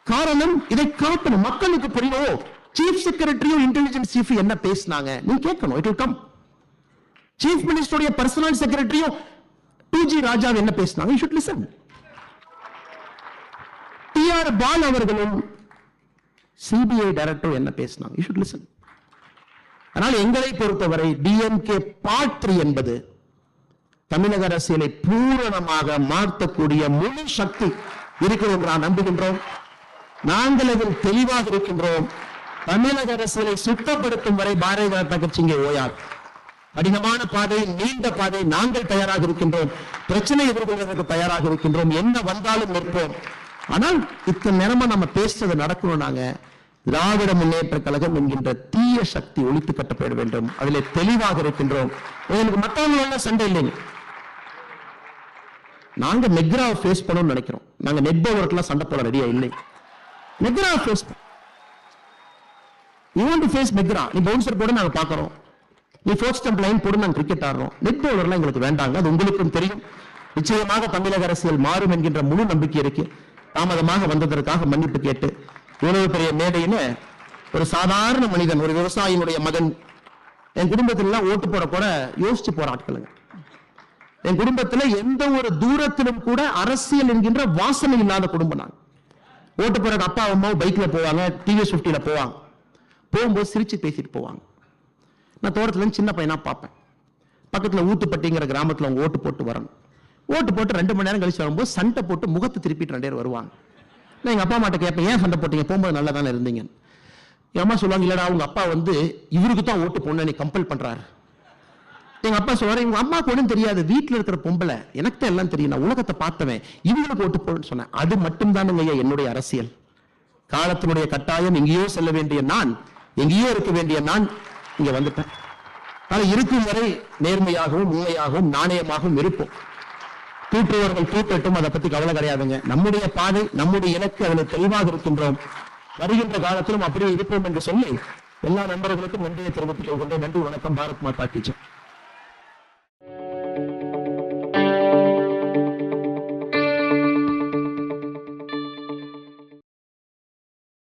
காரணம் இதை காட்டணும், மக்களுக்கு புரியணும். சீஃப் செக்ரட்டரியும் இன்டெலிஜென்ஸ் சீஃப் என்ன பேசினாங்க நீங்க கேட்கணும், இட் வில் கம். சீஃப் மினிஸ்டருடைய பர்சனல் செக்ரட்டரியும் 2G ராஜா என்ன பேசினாங்க, you should listen. TR Baalu அவர்களும் சிபிஐ டைரக்டர் என்ன பேசினாங்க, you should listen. ஆனால் எங்களை பொறுத்தவரை டிஎம்கே பார்ட் 3 என்பது தமிழக அரசியலை பூரணமாக மாற்றக்கூடிய முழு சக்தி இருக்கிறது என்று நான் நம்புகின்றோம். நாங்கள் அதில் தெளிவாக இருக்கின்றோம். தமிழக அரசியலை சுத்தப்படுத்தும் வரை பாரதிய ஜனதா கட்சி இங்கே ஓயாது. கடினமான பாதை, நீண்ட பாதை, நாங்கள் தயாராக இருக்கின்றோம். பிரச்சனை எதிர்கொள்வதற்கு தயாராக இருக்கின்றோம். என்ன வந்தாலும் நிற்போம். ஆனால் இத்தனை நேரமா நம்ம பேசுறது நடக்கணும். நாங்க திராவிட முன்னேற்ற கழகம் என்கின்ற தீய சக்தி ஒழித்து கட்டப்பட வேண்டும். அதிலே தெளிவாக இருக்கின்றோம். உங்களுக்கு மற்றவங்களோட சண்டை இல்லைங்க. நாங்க மெக்ராவை ஃபேஸ் பண்ணணும்னு நினைக்கிறோம். நாங்க நெட்பவர்க்கெல்லாம் சண்டை போட ரெடியா இல்லை. மெக்ராவை face you want to face McGrath, நீ பவுன்சர் போட நாங்க பாக்குறோம், நீ ஃபோர்த் ஸ்டம்ப் லைன் போடு, நாங்க கிரிக்கெட் ஆடுறோம். நெட் பவுலர்லாம் எங்களுக்கு வேண்டாங்க, அது உங்களுக்கும் தெரியும். நிச்சயமாக தமிழக அரசியல் மாறும் என்கின்ற முழு நம்பிக்கை இருக்கு. தாமதமாக வந்ததற்காக மன்னிப்பு கேட்டு இவ்வளவு பெரிய மேடையில ஒரு சாதாரண மனிதன், ஒரு விவசாயினுடைய மகன், என் குடும்பத்துல ஓட்டு போட கூட யோசிச்சு போற ஆட்களுங்க. என் குடும்பத்துல எந்த ஒரு தூரத்திலும் கூட அரசியல் என்கின்ற வாசனை இல்லாத குடும்பம். நாங்க ஓட்டு போற அப்பா அம்மாவும் பைக்ல போவாங்க, டிவிஎஸ் 50ல போவாங்க. போகும்போது சிரிச்சு பேசிட்டு போவாங்க. நான் தோட்டத்துல இருந்து சின்ன பையனா பார்ப்பேன். பக்கத்துல ஊத்துப்பட்டிங்கிற கிராமத்துல அவங்க ஓட்டு போட்டு வரணும். ஓட்டு போட்டு 2 மணி நேரம் கழிச்சு வரும்போது சண்டை போட்டு முகத்தை திருப்பிட்டு 2 பேர் வருவாங்க. நான் எங்க அப்பா அம்மாட்ட கேட்பேன், ஏன் சண்டை போட்டீங்க, போகும்போது நல்லா தானே இருந்தீங்க. என் அம்மா சொல்லுவாங்க, இல்லடா உங்க அப்பா வந்து இவருக்கு தான் ஓட்டு போடணும் நீ கம்பல் பண்றாரு. எங்க அப்பா சொல்றாரு, உங்க அம்மாக்கு ஒண்ணும் தெரியாது, வீட்டுல இருக்கிற பொம்பளை, எனக்கு தான் எல்லாம் தெரியும், நான் உலகத்தை பார்த்தவன், இவங்களுக்கு ஓட்டு போடுன்னு சொன்னேன். அது மட்டும் தான் என்னுடைய அரசியல். காலத்தினுடைய கட்டாயம், எங்கேயோ செல்ல வேண்டிய நான், எங்கேயோ இருக்க வேண்டிய நான் இங்க வந்துட்டேன். ஆனா இருக்கும் வரை நேர்மையாகவும் உண்மையாகவும் நாணயமாகவும் இருப்போம். தூற்றுவர்கள் தூற்றட்டும், அதை பத்தி கவலை கிடையாதுங்க. நம்முடைய பாதை, நம்முடைய இலக்கு, அதில் தெளிவாக இருக்கின்றோம். வருகின்ற காலத்திலும் அப்படியே இருப்போம் என்று சொல்லி எல்லா நண்பர்களுக்கும் நன்றியை தெரிவித்துக் கொள்கின்றேன். நன்றி, வணக்கம். பாரத் மாதா கி ஜெய்.